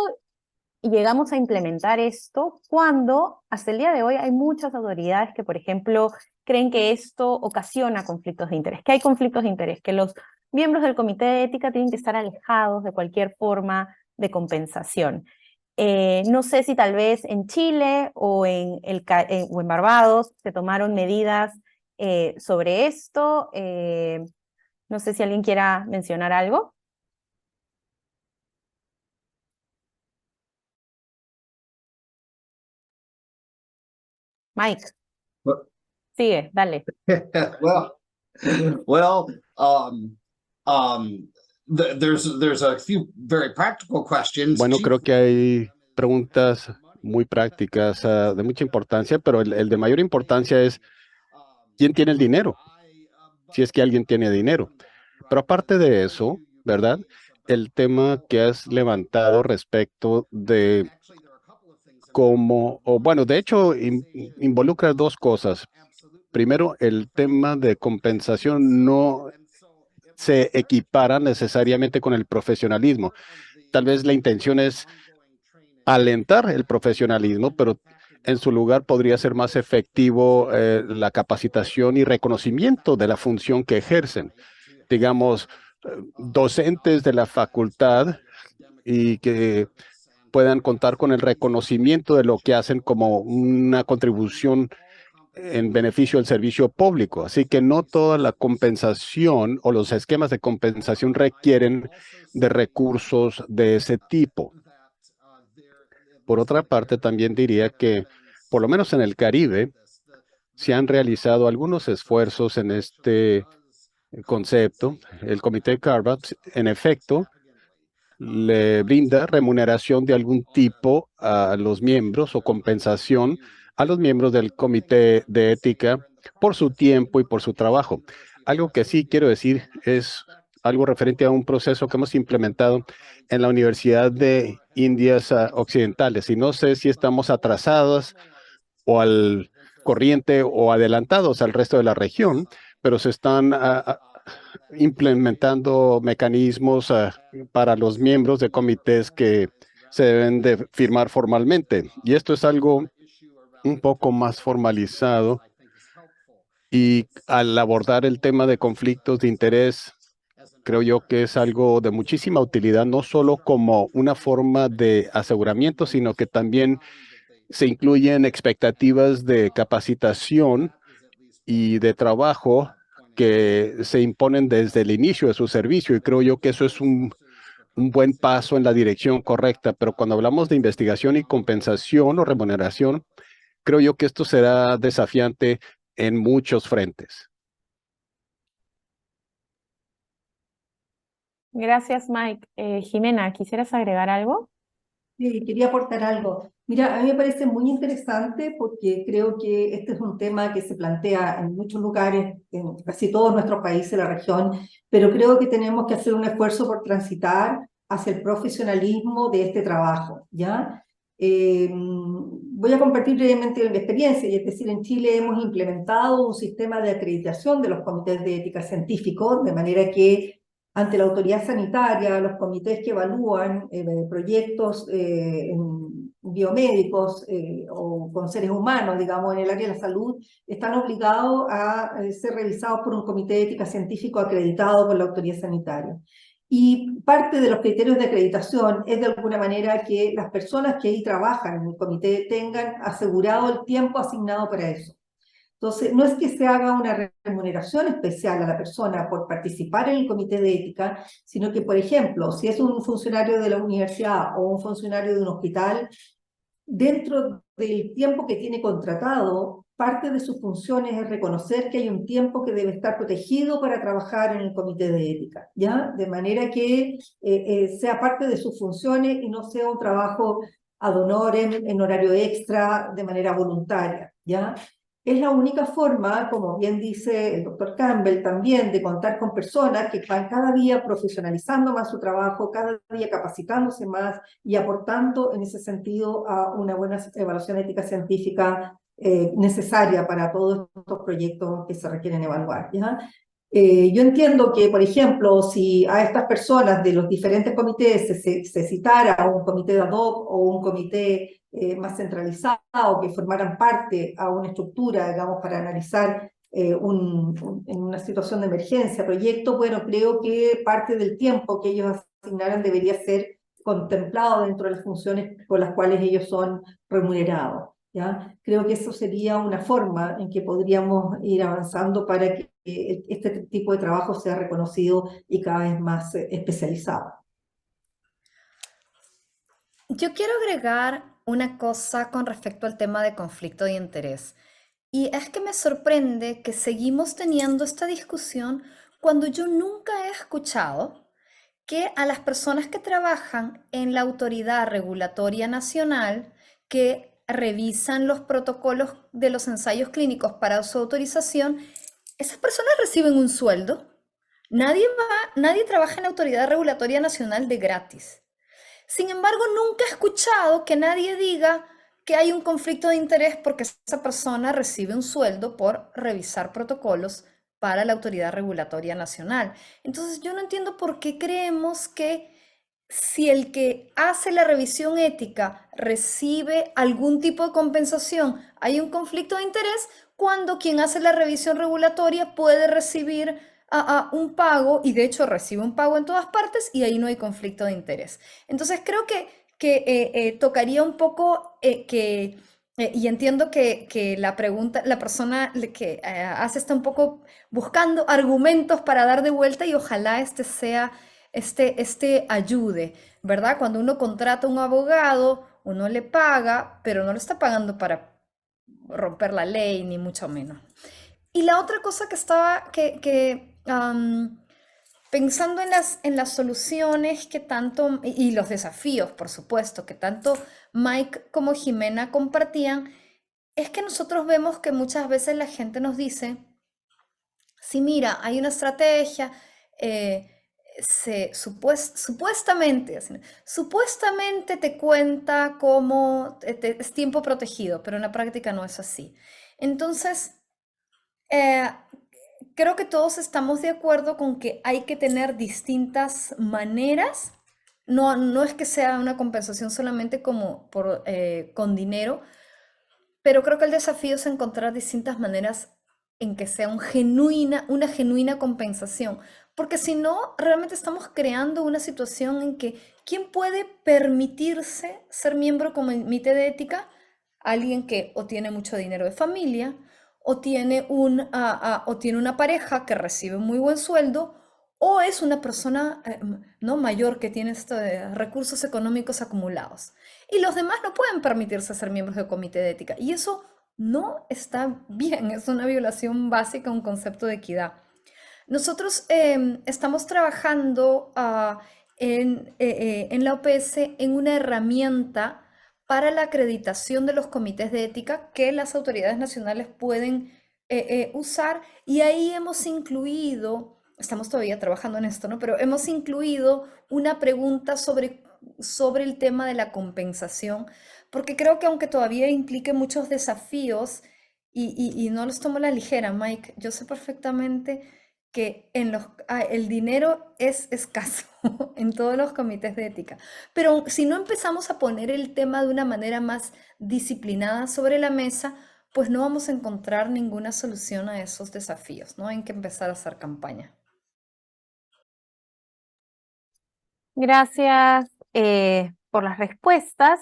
llegamos a implementar esto cuando hasta el día de hoy hay muchas autoridades que, por ejemplo, creen que esto ocasiona conflictos de interés, que hay conflictos de interés, que los miembros del comité de ética tienen que estar alejados de cualquier forma de compensación? No sé si tal vez en Chile o en Barbados se tomaron medidas sobre esto. No sé si alguien quiera mencionar algo. Mike, Well- sigue, dale. well, there's a few very practical questions. Bueno, creo que hay preguntas muy prácticas, de mucha importancia, pero el de mayor importancia es ¿quién tiene el dinero? Si es que alguien tiene dinero. Pero aparte de eso, ¿verdad? El tema que has levantado respecto de cómo, o bueno, de hecho, involucra dos cosas. Primero, el tema de compensación no se equipara necesariamente con el profesionalismo. Tal vez la intención es alentar el profesionalismo, pero en su lugar podría ser más efectivo la capacitación y reconocimiento de la función que ejercen. Digamos, docentes de la facultad y que puedan contar con el reconocimiento de lo que hacen como una contribución en beneficio del servicio público. Así que no toda la compensación o los esquemas de compensación requieren de recursos de ese tipo. Por otra parte, también diría que, por lo menos en el Caribe, se han realizado algunos esfuerzos en este concepto. El Comité Carver, en efecto, le brinda remuneración de algún tipo a los miembros o compensación a los miembros del Comité de Ética por su tiempo y por su trabajo. Algo que sí quiero decir es algo referente a un proceso que hemos implementado en la Universidad de Indias Occidentales. Y no sé si estamos atrasados o al corriente o adelantados al resto de la región, pero se están implementando mecanismos para los miembros de comités que se deben de firmar formalmente. Y esto es algo un poco más formalizado. Y al abordar el tema de conflictos de interés, creo yo que es algo de muchísima utilidad, no solo como una forma de aseguramiento, sino que también se incluyen expectativas de capacitación y de trabajo que se imponen desde el inicio de su servicio. Y creo yo que eso es un buen paso en la dirección correcta. Pero cuando hablamos de investigación y compensación o remuneración, creo yo que esto será desafiante en muchos frentes. Gracias, Mike. Jimena, ¿quisieras agregar algo? Sí, quería aportar algo. Mira, a mí me parece muy interesante porque creo que este es un tema que se plantea en muchos lugares, en casi todos nuestros países de la región, pero creo que tenemos que hacer un esfuerzo por transitar hacia el profesionalismo de este trabajo, ¿ya? Voy a compartir brevemente mi experiencia, y es decir, en Chile hemos implementado un sistema de acreditación de los comités de ética científicos, de manera que ante la autoridad sanitaria, los comités que evalúan proyectos biomédicos o con seres humanos, digamos, en el área de la salud, están obligados a ser revisados por un comité de ética científico acreditado por la autoridad sanitaria. Y parte de los criterios de acreditación es de alguna manera que las personas que ahí trabajan en el comité tengan asegurado el tiempo asignado para eso. Entonces, no es que se haga una remuneración especial a la persona por participar en el comité de ética, sino que, por ejemplo, si es un funcionario de la universidad o un funcionario de un hospital, dentro del tiempo que tiene contratado, parte de sus funciones es reconocer que hay un tiempo que debe estar protegido para trabajar en el comité de ética, ¿ya? De manera que sea parte de sus funciones y no sea un trabajo ad honorem, en horario extra, de manera voluntaria, ¿ya? es la única forma, como bien dice el doctor Campbell también, de contar con personas que van cada día profesionalizando más su trabajo, cada día capacitándose más y aportando en ese sentido a una buena evaluación ética científica necesaria para todos estos proyectos que se requieren evaluar, ¿ya? Yo entiendo que, por ejemplo, si a estas personas de los diferentes comités se citara a un comité de ad hoc o un comité más centralizado, que formaran parte a una estructura, digamos, para analizar en una situación de emergencia, proyecto, bueno, creo que parte del tiempo que ellos asignaran debería ser contemplado dentro de las funciones por las cuales ellos son remunerados, ¿ya? Creo que eso sería una forma en que podríamos ir avanzando para que este tipo de trabajo sea reconocido y cada vez más especializado. Yo quiero agregar una cosa con respecto al tema de conflicto de interés. Y es que me sorprende que seguimos teniendo esta discusión cuando yo nunca he escuchado que a las personas que trabajan en la Autoridad Regulatoria Nacional, que revisan los protocolos de los ensayos clínicos para su autorización, esas personas reciben un sueldo. Nadie trabaja en la Autoridad Regulatoria Nacional de gratis. Sin embargo, nunca he escuchado que nadie diga que hay un conflicto de interés porque esa persona recibe un sueldo por revisar protocolos para la Autoridad Regulatoria Nacional. Entonces, yo no entiendo por qué creemos que si el que hace la revisión ética recibe algún tipo de compensación, hay un conflicto de interés cuando quien hace la revisión regulatoria puede recibir un pago, y de hecho recibe un pago en todas partes, y ahí no hay conflicto de interés. Entonces creo que tocaría un poco y entiendo que la persona que hace está un poco buscando argumentos para dar de vuelta, y ojalá este ayude, ¿verdad? Cuando uno contrata a un abogado, uno le paga, pero no lo está pagando para romper la ley, ni mucho menos. Y la otra cosa que estaba pensando en las soluciones que tanto, y los desafíos, por supuesto, que tanto Mike como Jimena compartían, es que nosotros vemos que muchas veces la gente nos dice, sí, mira, hay una estrategia, supuestamente te cuenta como es tiempo protegido, pero en la práctica no es así. Entonces, creo que todos estamos de acuerdo con que hay que tener distintas maneras. No es que sea una compensación solamente como con dinero, pero creo que el desafío es encontrar distintas maneras en que sea una genuina compensación. Porque si no, realmente estamos creando una situación en que ¿quién puede permitirse ser miembro del comité de ética? Alguien que o tiene mucho dinero de familia, o tiene una pareja que recibe un muy buen sueldo, o es una persona no mayor que tiene recursos económicos acumulados. Y los demás no pueden permitirse ser miembros del comité de ética. Y eso no está bien, es una violación básica a un concepto de equidad. Nosotros estamos trabajando en la OPS en una herramienta para la acreditación de los comités de ética que las autoridades nacionales pueden usar, y ahí hemos incluido, estamos todavía trabajando en esto, ¿no? Pero hemos incluido una pregunta sobre el tema de la compensación, porque creo que aunque todavía implique muchos desafíos, y no los tomo a la ligera, Mike, yo sé perfectamente que el dinero es escaso en todos los comités de ética, pero si no empezamos a poner el tema de una manera más disciplinada sobre la mesa, pues no vamos a encontrar ninguna solución a esos desafíos, ¿no? Hay que empezar a hacer campaña. Gracias por las respuestas.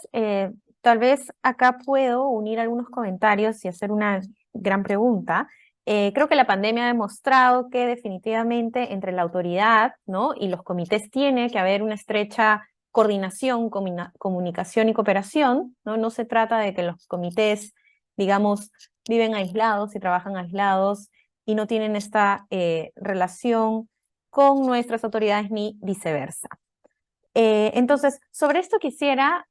Tal vez acá puedo unir algunos comentarios y hacer una gran pregunta. Creo que la pandemia ha demostrado que definitivamente entre la autoridad, ¿no?, y los comités tiene que haber una estrecha coordinación, comunicación y cooperación, ¿no? No se trata de que los comités, digamos, viven aislados y trabajan aislados y no tienen esta relación con nuestras autoridades ni viceversa. Entonces, sobre esto quisiera,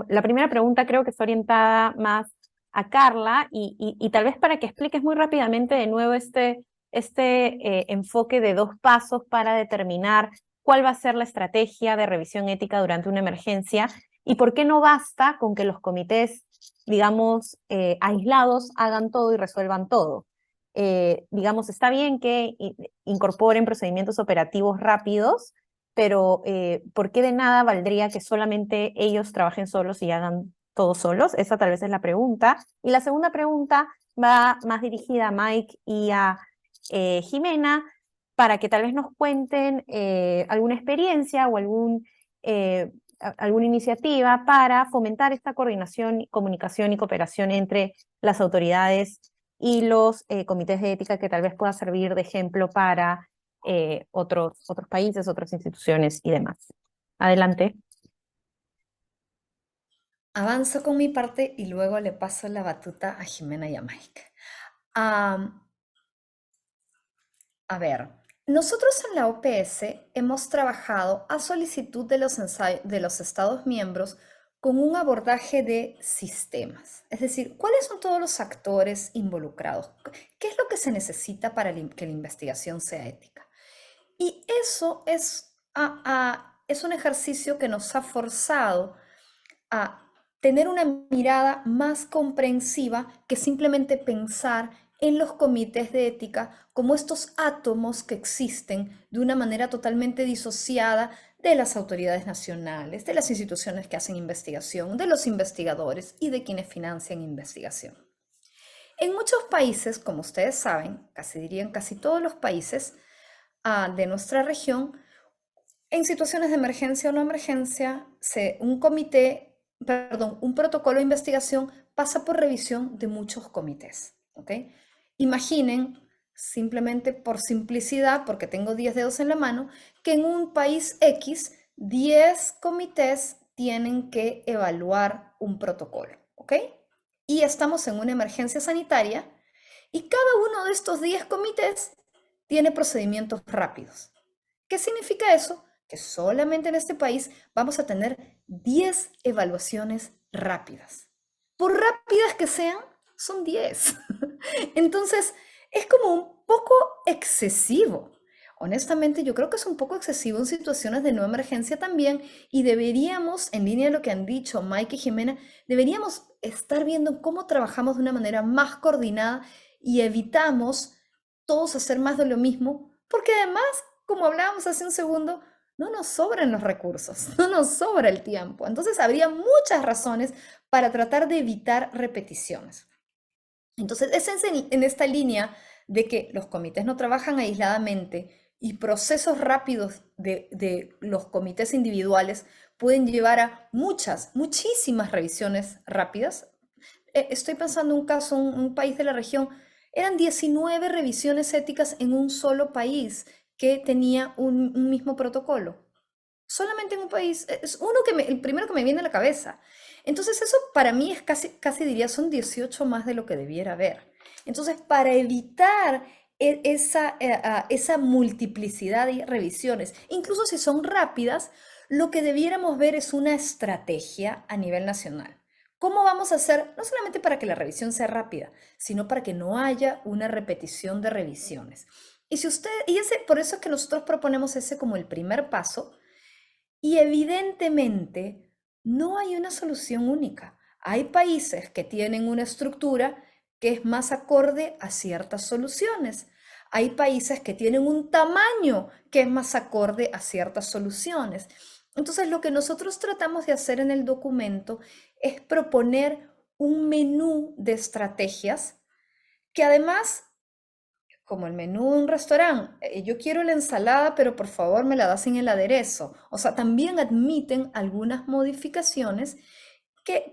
la primera pregunta creo que está orientada más a Carla y tal vez para que expliques muy rápidamente de nuevo este enfoque de 2 pasos para determinar cuál va a ser la estrategia de revisión ética durante una emergencia y por qué no basta con que los comités, digamos, aislados hagan todo y resuelvan todo. Digamos, está bien que incorporen procedimientos operativos rápidos, pero ¿por qué de nada valdría que solamente ellos trabajen solos y hagan todo solos? Esa tal vez es la pregunta. Y la segunda pregunta va más dirigida a Mike y a Jimena, para que tal vez nos cuenten alguna experiencia o alguna iniciativa para fomentar esta coordinación, comunicación y cooperación entre las autoridades y los comités de ética, que tal vez pueda servir de ejemplo para otros países, otras instituciones y demás. Adelante. Avanzo con mi parte y luego le paso la batuta a Jimena y a Mike. A ver, nosotros en la OPS hemos trabajado a solicitud de los Estados miembros con un abordaje de sistemas. Es decir, ¿cuáles son todos los actores involucrados? ¿Qué es lo que se necesita para que la investigación sea ética? Y eso es un ejercicio que nos ha forzado a tener una mirada más comprensiva que simplemente pensar en los comités de ética como estos átomos que existen de una manera totalmente disociada de las autoridades nacionales, de las instituciones que hacen investigación, de los investigadores y de quienes financian investigación. En muchos países, como ustedes saben, casi todos los países de nuestra región, en situaciones de emergencia o no emergencia, un protocolo de investigación pasa por revisión de muchos comités, ¿ok? Imaginen, simplemente por simplicidad, porque tengo 10 dedos en la mano, que en un país X, 10 comités tienen que evaluar un protocolo, ¿ok? Y estamos en una emergencia sanitaria y cada uno de estos 10 comités tiene procedimientos rápidos. ¿Qué significa eso? Que solamente en este país vamos a tener 10 evaluaciones rápidas. Por rápidas que sean, son 10. Entonces, es como un poco excesivo. Honestamente, yo creo que es un poco excesivo en situaciones de no emergencia también y deberíamos, en línea de lo que han dicho Mike y Jimena, deberíamos estar viendo cómo trabajamos de una manera más coordinada y evitamos todos hacer más de lo mismo, porque además, como hablábamos hace un segundo, no nos sobran los recursos, no nos sobra el tiempo. Entonces, habría muchas razones para tratar de evitar repeticiones. Entonces, es en esta línea de que los comités no trabajan aisladamente y procesos rápidos de los comités individuales pueden llevar a muchísimas revisiones rápidas. Estoy pensando en un caso, un país de la región, eran 19 revisiones éticas en un solo país que tenía un mismo protocolo. Solamente en un país, es el primero que me viene a la cabeza. Entonces eso para mí es casi diría, son 18 más de lo que debiera haber. Entonces, para evitar esa multiplicidad de revisiones, incluso si son rápidas, lo que debiéramos ver es una estrategia a nivel nacional. ¿Cómo vamos a hacer, no solamente para que la revisión sea rápida, sino para que no haya una repetición de revisiones? Por eso es que nosotros proponemos ese como el primer paso, y evidentemente no hay una solución única. Hay países que tienen una estructura que es más acorde a ciertas soluciones. Hay países que tienen un tamaño que es más acorde a ciertas soluciones. Entonces, lo que nosotros tratamos de hacer en el documento es proponer un menú de estrategias que además, como el menú de un restaurante, yo quiero la ensalada, pero por favor me la das sin el aderezo. O sea, también admiten algunas modificaciones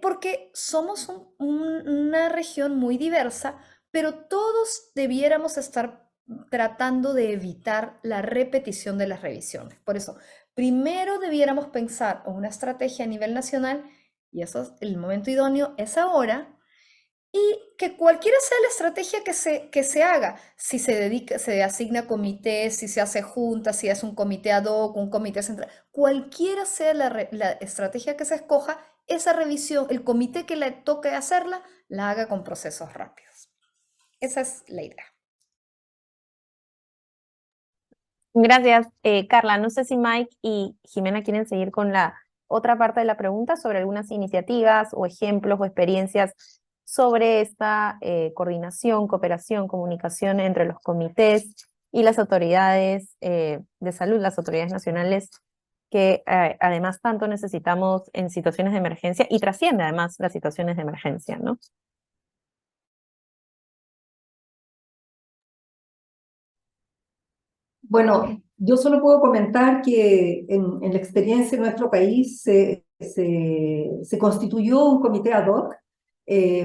porque somos una región muy diversa, pero todos debiéramos estar tratando de evitar la repetición de las revisiones. Por eso, primero debiéramos pensar en una estrategia a nivel nacional, y eso es el momento idóneo, es ahora, y que cualquiera sea la estrategia que se haga, si se asigna comités, si se hace junta, si es un comité ad hoc, un comité central, cualquiera sea la estrategia que se escoja, esa revisión, el comité que le toque hacerla, la haga con procesos rápidos. Esa es la idea. Gracias, Carla. No sé si Mike y Jimena quieren seguir con la otra parte de la pregunta sobre algunas iniciativas o ejemplos o experiencias sobre esta coordinación, cooperación, comunicación entre los comités y las autoridades de salud, las autoridades nacionales, que además tanto necesitamos en situaciones de emergencia y trasciende además las situaciones de emergencia, ¿no? Bueno, yo solo puedo comentar que en la experiencia de nuestro país se constituyó un comité ad hoc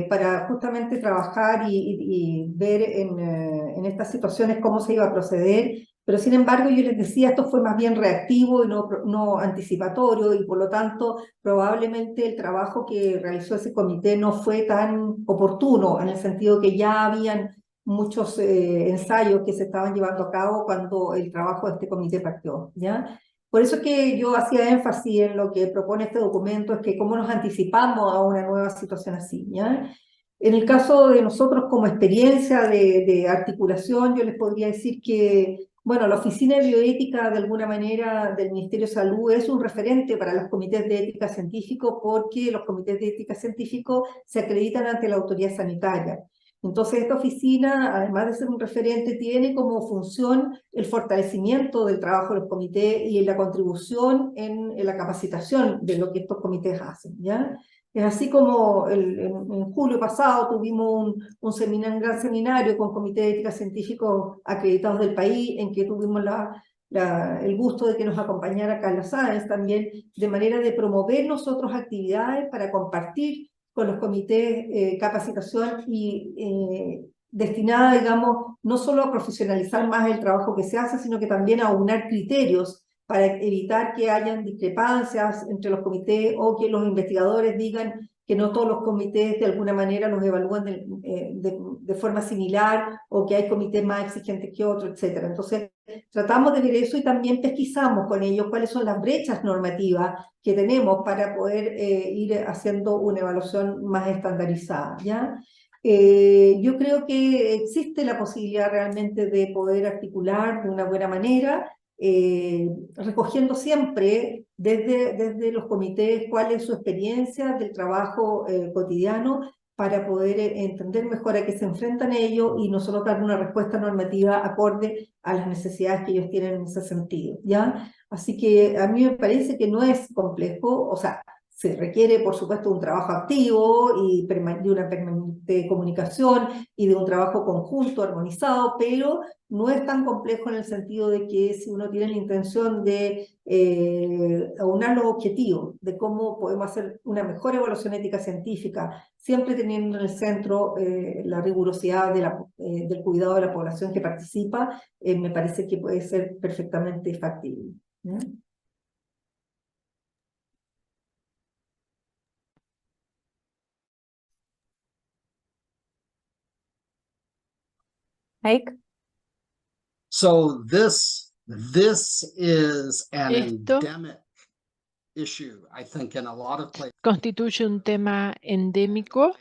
para justamente trabajar y ver en estas situaciones cómo se iba a proceder, pero sin embargo yo les decía, esto fue más bien reactivo y no anticipatorio, y por lo tanto probablemente el trabajo que realizó ese comité no fue tan oportuno, en el sentido que ya habían muchos ensayos que se estaban llevando a cabo cuando el trabajo de este comité partió, ¿ya? Por eso es que yo hacía énfasis en lo que propone este documento, es que cómo nos anticipamos a una nueva situación así, ¿ya? En el caso de nosotros como experiencia de articulación, yo les podría decir que, bueno, la Oficina de Bioética de alguna manera del Ministerio de Salud es un referente para los comités de ética científico, porque los comités de ética científico se acreditan ante la autoridad sanitaria. Entonces, esta oficina, además de ser un referente, tiene como función el fortalecimiento del trabajo de los comités y la contribución en la capacitación de lo que estos comités hacen, ¿ya? Es así como en julio pasado tuvimos un gran seminario con comités de ética científicos acreditados del país, en que tuvimos el gusto de que nos acompañara Carla Sáenz también, de manera de promover nosotros actividades para compartir con los comités capacitación y destinada, digamos, no solo a profesionalizar más el trabajo que se hace, sino que también a aunar criterios para evitar que hayan discrepancias entre los comités o que los investigadores digan que no todos los comités de alguna manera los evalúan de forma similar, o que hay comités más exigentes que otros, etc. Entonces, tratamos de ver eso y también pesquisamos con ellos cuáles son las brechas normativas que tenemos para poder ir haciendo una evaluación más estandarizada, ¿ya? Yo creo que existe la posibilidad realmente de poder articular de una buena manera, recogiendo siempre desde los comités cuál es su experiencia del trabajo cotidiano, para poder entender mejor a qué se enfrentan ellos y nosotros dar una respuesta normativa acorde a las necesidades que ellos tienen en ese sentido, ¿ya? Así que a mí me parece que no es complejo, o sea, se requiere, por supuesto, un trabajo activo y de una permanente comunicación y de un trabajo conjunto, armonizado, pero no es tan complejo en el sentido de que si uno tiene la intención de aunar los objetivos de cómo podemos hacer una mejor evaluación ética científica, siempre teniendo en el centro la rigurosidad del cuidado de la población que participa, me parece que puede ser perfectamente factible, ¿no? Mike. So this is an Esto endemic issue, I think, in a lot of places. constituye un tema endémico,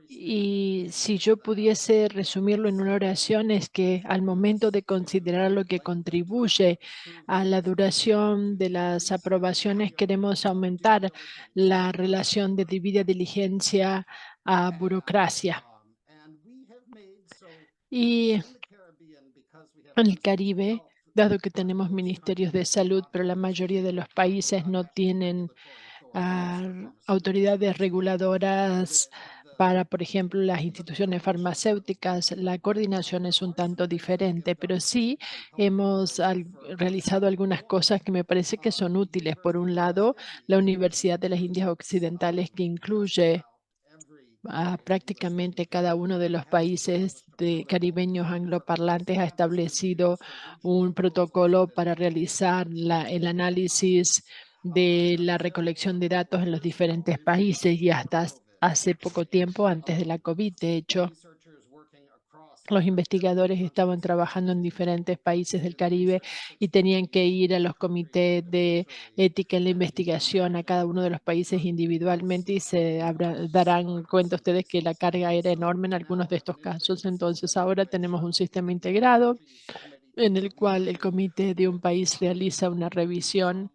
y si yo pudiese resumirlo en una oración, es que al momento de considerar lo que contribuye a la duración de las aprobaciones, queremos aumentar la relación de debida diligencia a burocracia. Y en el Caribe, dado que tenemos ministerios de salud, pero la mayoría de los países no tienen autoridades reguladoras para, por ejemplo, las instituciones farmacéuticas, la coordinación es un tanto diferente, pero sí hemos realizado algunas cosas que me parece que son útiles. Por un lado, la Universidad de las Indias Occidentales, que incluye a prácticamente cada uno de los países caribeños angloparlantes, ha establecido un protocolo para realizar el análisis de la recolección de datos en los diferentes países, y hasta hace poco tiempo, antes de la COVID, de hecho, Los investigadores estaban trabajando en diferentes países del Caribe y tenían que ir a los comités de ética en la investigación a cada uno de los países individualmente y darán cuenta ustedes que la carga era enorme en algunos de estos casos. Entonces ahora tenemos un sistema integrado en el cual el comité de un país realiza una revisión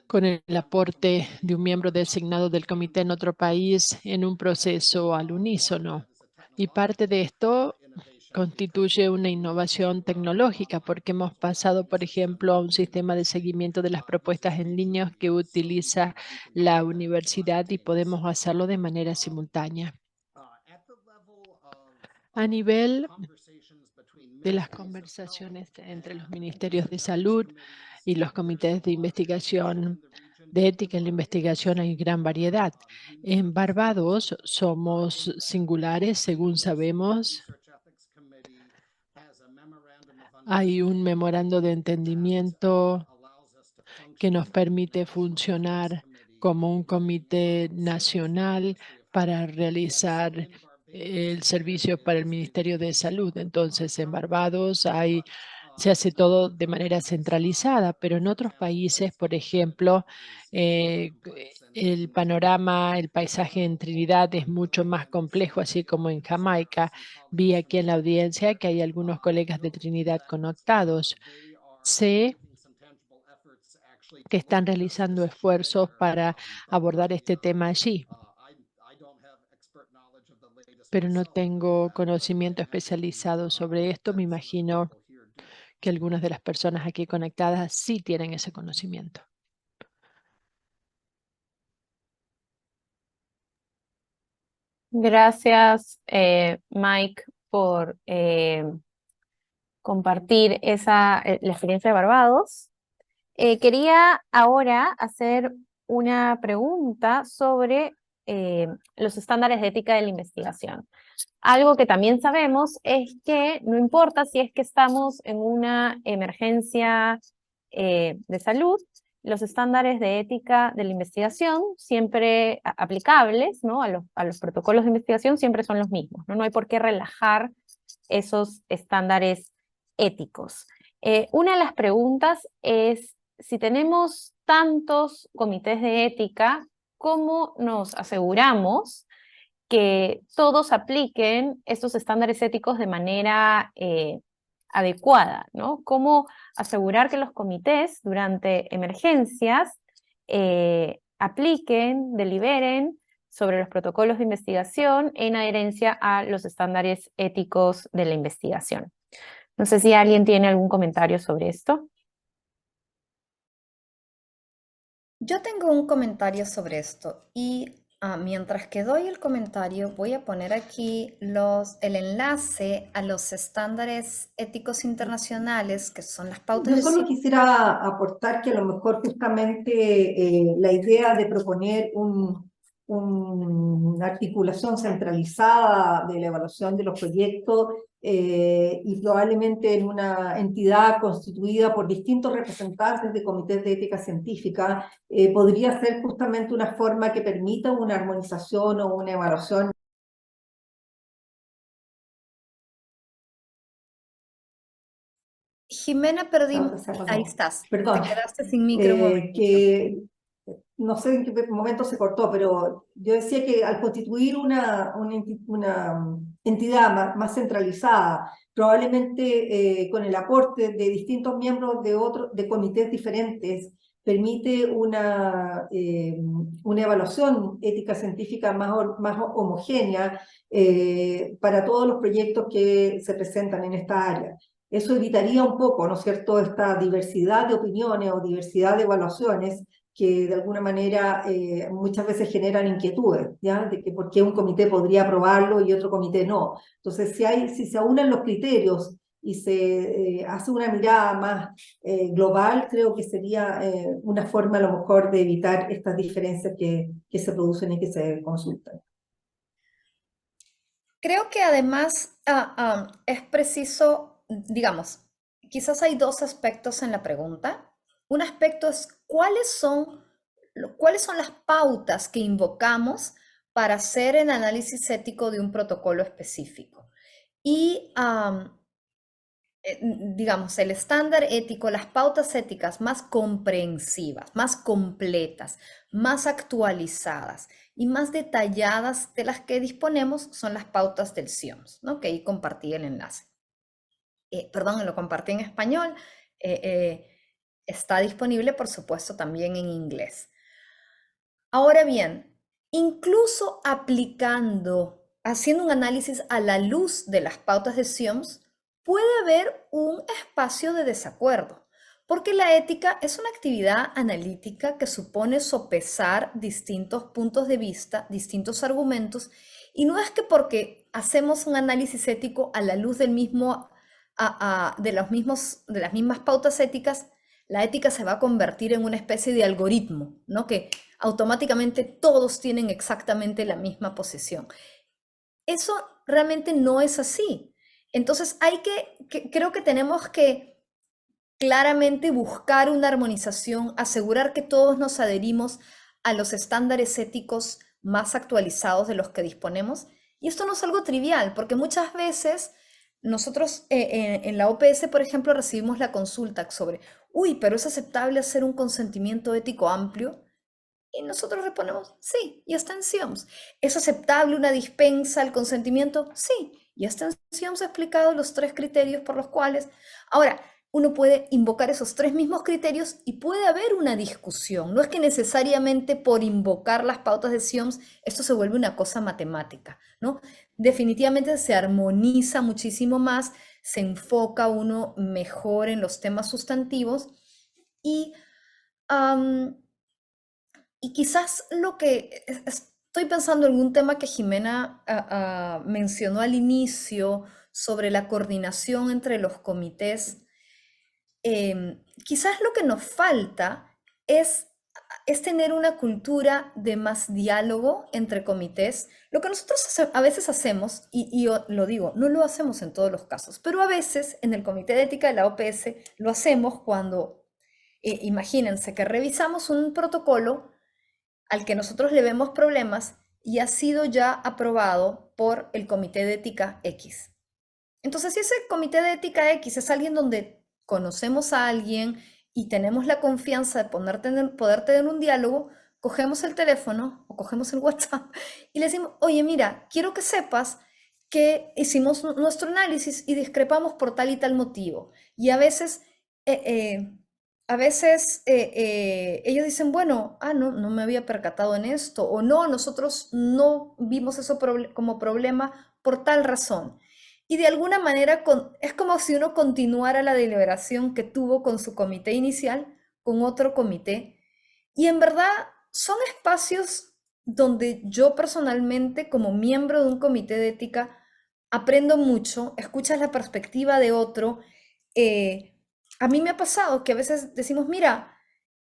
con el aporte de un miembro designado del comité en otro país en un proceso al unísono. Y parte de esto constituye una innovación tecnológica porque hemos pasado, por ejemplo, a un sistema de seguimiento de las propuestas en línea que utiliza la universidad y podemos hacerlo de manera simultánea. A nivel de las conversaciones entre los ministerios de salud y los comités de investigación, de ética en la investigación, hay gran variedad. En Barbados somos singulares, según sabemos. Hay un memorando de entendimiento que nos permite funcionar como un comité nacional para realizar el servicio para el Ministerio de Salud. Entonces, en Barbados se hace todo de manera centralizada, pero en otros países, por ejemplo, el panorama, el paisaje en Trinidad es mucho más complejo, así como en Jamaica. Vi aquí en la audiencia que hay algunos colegas de Trinidad conectados. Sé que están realizando esfuerzos para abordar este tema allí, pero no tengo conocimiento especializado sobre esto. Me imagino que algunas de las personas aquí conectadas sí tienen ese conocimiento. Gracias, Mike, por compartir la experiencia de Barbados. Quería ahora hacer una pregunta sobre los estándares de ética de la investigación. Algo que también sabemos es que no importa si es que estamos en una emergencia de salud, los estándares de ética de la investigación siempre aplicables, ¿no? a los protocolos de investigación siempre son los mismos, ¿no? No hay por qué relajar esos estándares éticos. Una de las preguntas es, si tenemos tantos comités de ética, ¿cómo nos aseguramos que todos apliquen estos estándares éticos de manera adecuada, ¿no? ¿Cómo asegurar que los comités durante emergencias apliquen, deliberen sobre los protocolos de investigación en adherencia a los estándares éticos de la investigación? No sé si alguien tiene algún comentario sobre esto. Yo tengo un comentario sobre esto y mientras que doy el comentario voy a poner aquí el enlace a los estándares éticos internacionales, que son las pautas Yo de solo quisiera aportar que a lo mejor justamente la idea de proponer una articulación centralizada de la evaluación de los proyectos y probablemente en una entidad constituida por distintos representantes de comités de ética científica podría ser justamente una forma que permita una armonización o una evaluación. Jimena, ahí estás, Perdón, te quedaste sin micro un momentito. que no sé en qué momento se cortó, pero yo decía que al constituir una entidad más centralizada, probablemente con el aporte de distintos miembros de comités diferentes, permite una evaluación ética científica más homogénea para todos los proyectos que se presentan en esta área. Eso evitaría un poco, ¿no es cierto?, esta diversidad de opiniones o diversidad de evaluaciones que de alguna manera muchas veces generan inquietudes, ¿ya? De que por qué un comité podría aprobarlo y otro comité no. Entonces, si se aunan los criterios y se hace una mirada más global, creo que sería una forma a lo mejor de evitar estas diferencias que se producen y que se consultan. Creo que además es preciso, digamos, quizás hay dos aspectos en la pregunta. Un aspecto es cuáles son las pautas que invocamos para hacer el análisis ético de un protocolo específico. y digamos, el estándar ético, las pautas éticas más comprensivas, más completas, más actualizadas y más detalladas de las que disponemos son las pautas del CIOMS, ¿no? Que ahí compartí el enlace. Perdón, lo compartí en español. Está disponible, por supuesto, también en inglés. Ahora bien, incluso haciendo un análisis a la luz de las pautas de CIOMS, puede haber un espacio de desacuerdo, porque la ética es una actividad analítica que supone sopesar distintos puntos de vista, distintos argumentos, y no es que porque hacemos un análisis ético a la luz del mismo, de las mismas pautas éticas, la ética se va a convertir en una especie de algoritmo, ¿no? Que automáticamente todos tienen exactamente la misma posición. Eso realmente no es así. Entonces creo que tenemos que claramente buscar una armonización, asegurar que todos nos adherimos a los estándares éticos más actualizados de los que disponemos. Y esto no es algo trivial, porque muchas veces nosotros en la OPS, por ejemplo, recibimos la consulta sobre, uy, pero ¿es aceptable hacer un consentimiento ético amplio? Y nosotros respondemos, sí, y está en CIOMS. ¿Es aceptable una dispensa al consentimiento? Sí, y está en CIOMS explicado los 3 criterios por los cuales. Ahora, uno puede invocar esos 3 mismos criterios y puede haber una discusión. No es que necesariamente por invocar las pautas de CIOMS esto se vuelve una cosa matemática, ¿no? Definitivamente se armoniza muchísimo más, se enfoca uno mejor en los temas sustantivos y quizás lo que estoy pensando en un tema que Jimena mencionó al inicio sobre la coordinación entre los comités. Quizás lo que nos falta es tener una cultura de más diálogo entre comités. Lo que nosotros a veces hacemos, y yo lo digo, no lo hacemos en todos los casos, pero a veces en el Comité de Ética de la OPS lo hacemos cuando, imagínense que revisamos un protocolo al que nosotros le vemos problemas y ha sido ya aprobado por el Comité de Ética X. Entonces, si ese Comité de Ética X es alguien donde conocemos a alguien y tenemos la confianza de poder tener un diálogo, cogemos el teléfono o cogemos el WhatsApp y le decimos, oye, mira, quiero que sepas que hicimos nuestro análisis y discrepamos por tal y tal motivo. Y a veces ellos dicen, bueno, no me había percatado en esto, o no, nosotros no vimos eso como problema por tal razón. Y de alguna manera es como si uno continuara la deliberación que tuvo con su comité inicial, con otro comité. Y en verdad son espacios donde yo personalmente, como miembro de un comité de ética, aprendo mucho, escuchas la perspectiva de otro. A mí me ha pasado que a veces decimos, mira,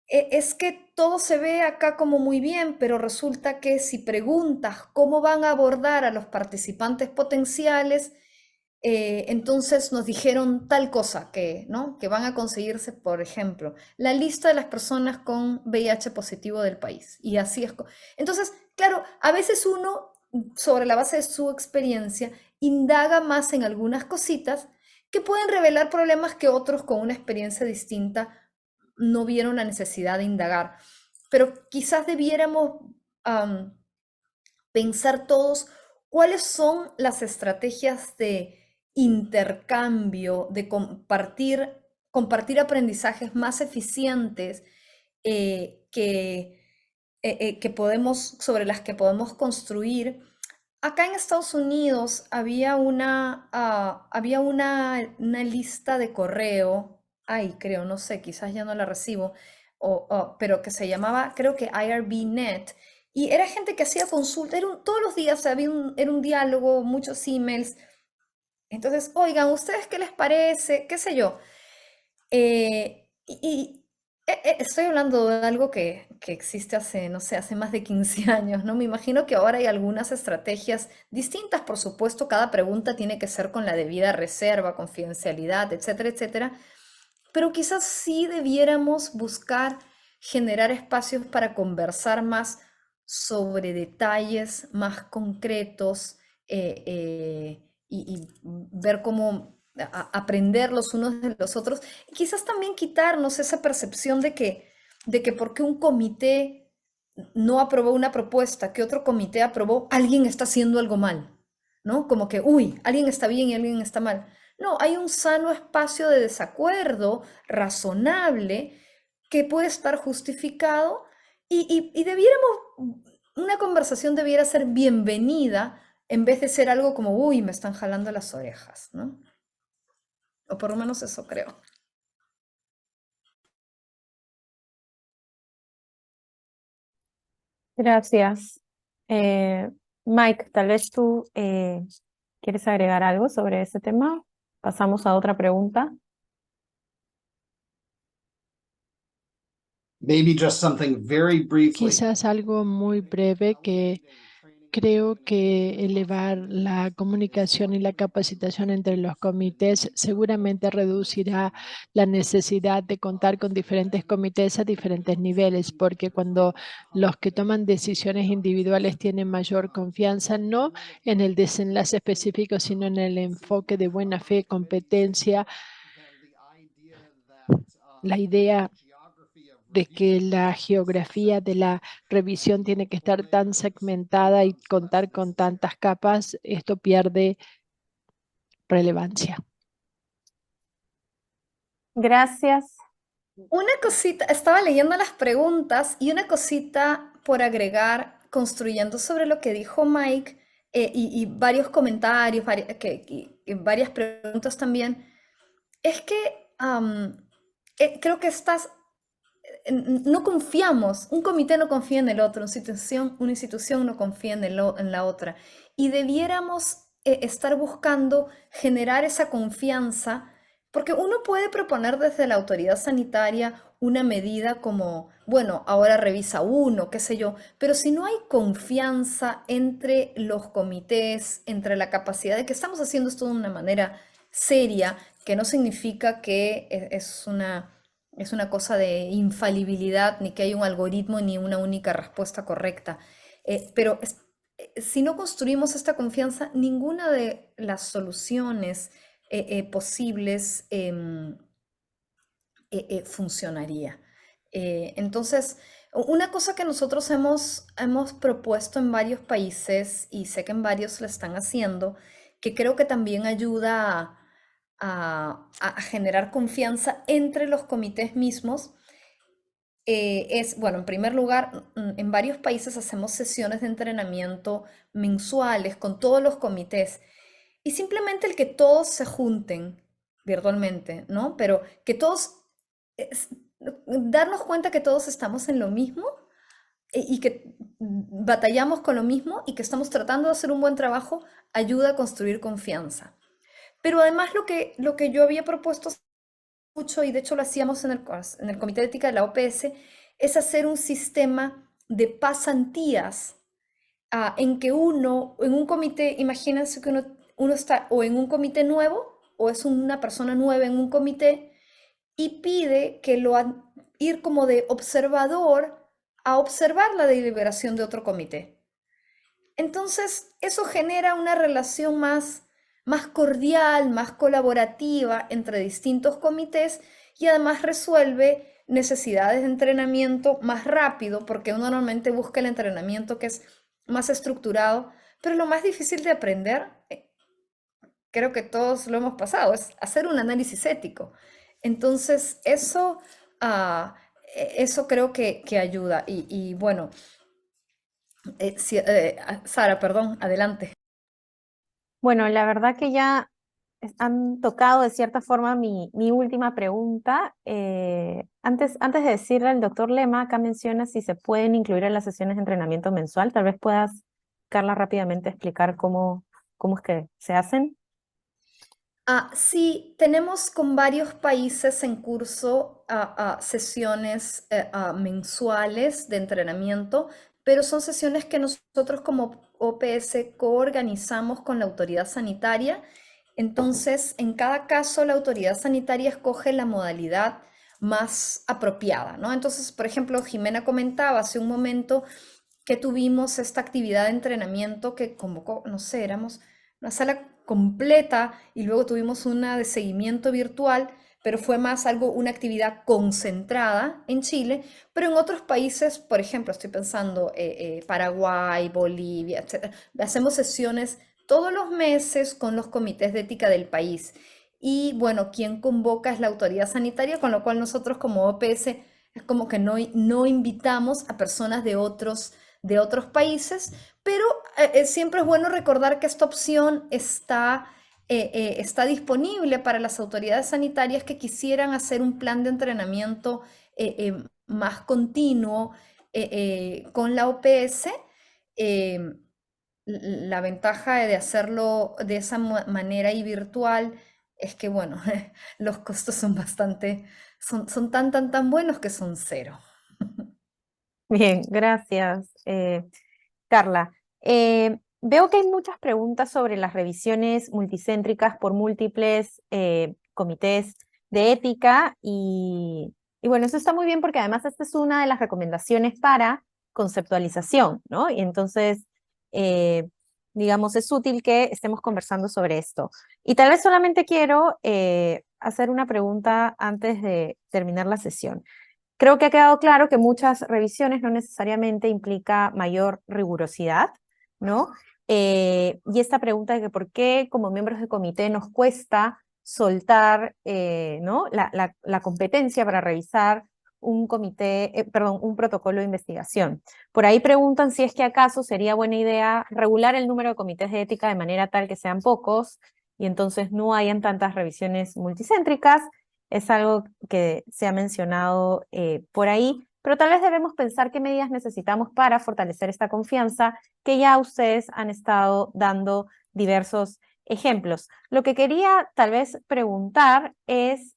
es que todo se ve acá como muy bien, pero resulta que si preguntas cómo van a abordar a los participantes potenciales, entonces nos dijeron tal cosa ¿no? Que van a conseguirse, por ejemplo, la lista de las personas con VIH positivo del país. Y así es. Entonces, claro, a veces uno, sobre la base de su experiencia, indaga más en algunas cositas que pueden revelar problemas que otros con una experiencia distinta no vieron la necesidad de indagar. Pero quizás debiéramos pensar todos cuáles son las estrategias de intercambio, de compartir aprendizajes más eficientes sobre las que podemos construir. Acá en Estados Unidos había una lista de correo, creo, no sé, quizás ya no la recibo, pero que se llamaba, creo que IRB-Net, y era gente que hacía consulta, todos los días era un diálogo, muchos emails. Entonces, oigan, ¿ustedes qué les parece? ¿Qué sé yo? Estoy hablando de algo que existe hace, no sé, hace más de 15 años, ¿no? Me imagino que ahora hay algunas estrategias distintas, por supuesto, cada pregunta tiene que ser con la debida reserva, confidencialidad, etcétera, etcétera, pero quizás sí debiéramos buscar generar espacios para conversar más sobre detalles más concretos y ver cómo aprender los unos de los otros. Y quizás también quitarnos esa percepción de que porque un comité no aprobó una propuesta que otro comité aprobó, alguien está haciendo algo mal, ¿no? Como que, uy, alguien está bien y alguien está mal. No, hay un sano espacio de desacuerdo razonable que puede estar justificado y una conversación debiera ser bienvenida en vez de ser algo como, uy, me están jalando las orejas, ¿no? O por lo menos eso creo. Gracias. Mike, tal vez tú quieres agregar algo sobre ese tema. Pasamos a otra pregunta. Maybe just something very briefly. Quizás algo muy breve que creo que elevar la comunicación y la capacitación entre los comités seguramente reducirá la necesidad de contar con diferentes comités a diferentes niveles, porque cuando los que toman decisiones individuales tienen mayor confianza, no en el desenlace específico, sino en el enfoque de buena fe, competencia, la idea de que la geografía de la revisión tiene que estar tan segmentada y contar con tantas capas, esto pierde relevancia. Gracias. Una cosita, estaba leyendo las preguntas y una cosita por agregar, construyendo sobre lo que dijo Mike y varios comentarios, y varias preguntas también, es que creo que no confiamos, un comité no confía en el otro, una institución no confía en la otra. Y debiéramos estar buscando generar esa confianza, porque uno puede proponer desde la autoridad sanitaria una medida como, bueno, ahora revisa uno, qué sé yo, pero si no hay confianza entre los comités, entre la capacidad de que estamos haciendo esto de una manera seria, que no significa que es una cosa de infalibilidad, ni que hay un algoritmo, ni una única respuesta correcta. Pero si no construimos esta confianza, ninguna de las soluciones posibles funcionaría. Entonces, una cosa que nosotros hemos propuesto en varios países, y sé que en varios lo están haciendo, que creo que también ayuda a generar confianza entre los comités mismos, bueno, en primer lugar, en varios países hacemos sesiones de entrenamiento mensuales con todos los comités y simplemente el que todos se junten virtualmente, ¿no? Pero que todos, darnos cuenta que todos estamos en lo mismo y que batallamos con lo mismo y que estamos tratando de hacer un buen trabajo, ayuda a construir confianza. Pero además lo que yo había propuesto mucho, y de hecho lo hacíamos en el Comité de Ética de la OPS, es hacer un sistema de pasantías en que en un comité, imagínense que uno está o en un comité nuevo o es una persona nueva en un comité y pide que ir como de observador a observar la deliberación de otro comité. Entonces, eso genera una relación más cordial, más colaborativa entre distintos comités y además resuelve necesidades de entrenamiento más rápido, porque uno normalmente busca el entrenamiento que es más estructurado, pero lo más difícil de aprender, creo que todos lo hemos pasado, es hacer un análisis ético. Entonces, eso creo que ayuda. Y bueno, Sara, perdón, adelante. Bueno, la verdad que ya han tocado de cierta forma mi última pregunta. Antes de decirle al doctor Lema, acá menciona si se pueden incluir en las sesiones de entrenamiento mensual. Tal vez puedas, Carla, rápidamente explicar cómo es que se hacen. Sí, tenemos con varios países en curso sesiones mensuales de entrenamiento, pero son sesiones que nosotros como OPS coorganizamos con la autoridad sanitaria. Entonces, en cada caso, la autoridad sanitaria escoge la modalidad más apropiada, ¿no? Entonces, por ejemplo, Jimena comentaba hace un momento que tuvimos esta actividad de entrenamiento que convocó, no sé, éramos una sala completa y luego tuvimos una de seguimiento virtual, pero fue más una actividad concentrada en Chile, pero en otros países, por ejemplo, estoy pensando Paraguay, Bolivia, etc., hacemos sesiones todos los meses con los comités de ética del país. Y bueno, quien convoca es la autoridad sanitaria, con lo cual nosotros como OPS es como que no invitamos a personas de otros países, pero siempre es bueno recordar que esta opción está disponible para las autoridades sanitarias que quisieran hacer un plan de entrenamiento más continuo con la OPS. La ventaja de hacerlo de esa manera y virtual es que, bueno, los costos son son tan buenos que son cero. Bien, gracias, Carla. Veo que hay muchas preguntas sobre las revisiones multicéntricas por múltiples comités de ética y bueno, eso está muy bien porque además esta es una de las recomendaciones para conceptualización, ¿no? Y entonces, digamos, es útil que estemos conversando sobre esto. Y tal vez solamente quiero hacer una pregunta antes de terminar la sesión. Creo que ha quedado claro que muchas revisiones no necesariamente implica mayor rigurosidad, ¿no? Y esta pregunta de que por qué como miembros del comité nos cuesta soltar ¿no? la competencia para revisar un un protocolo de investigación. Por ahí preguntan si es que acaso sería buena idea regular el número de comités de ética de manera tal que sean pocos y entonces no hayan tantas revisiones multicéntricas. Es algo que se ha mencionado por ahí, pero tal vez debemos pensar qué medidas necesitamos para fortalecer esta confianza que ya ustedes han estado dando diversos ejemplos. Lo que quería tal vez preguntar es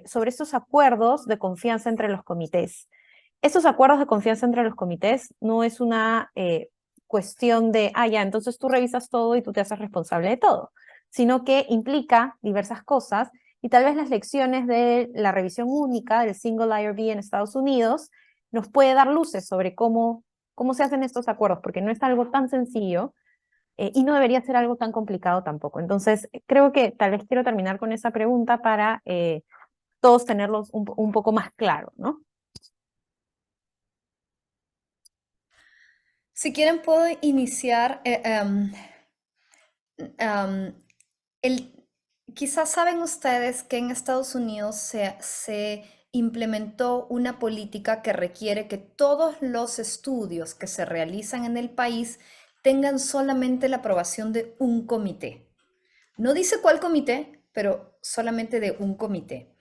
sobre estos acuerdos de confianza entre los comités. Estos acuerdos de confianza entre los comités no es una cuestión de, ya, entonces tú revisas todo y tú te haces responsable de todo, sino que implica diversas cosas. Y tal vez las lecciones de la revisión única del Single IRB en Estados Unidos nos puede dar luces sobre cómo se hacen estos acuerdos, porque no es algo tan sencillo y no debería ser algo tan complicado tampoco. Entonces, creo que tal vez quiero terminar con esa pregunta para todos tenerlos un poco más claro, ¿no? Si quieren, puedo iniciar. Quizás saben ustedes que en Estados Unidos se implementó una política que requiere que todos los estudios que se realizan en el país tengan solamente la aprobación de un comité. No dice cuál comité, pero solamente de un comité.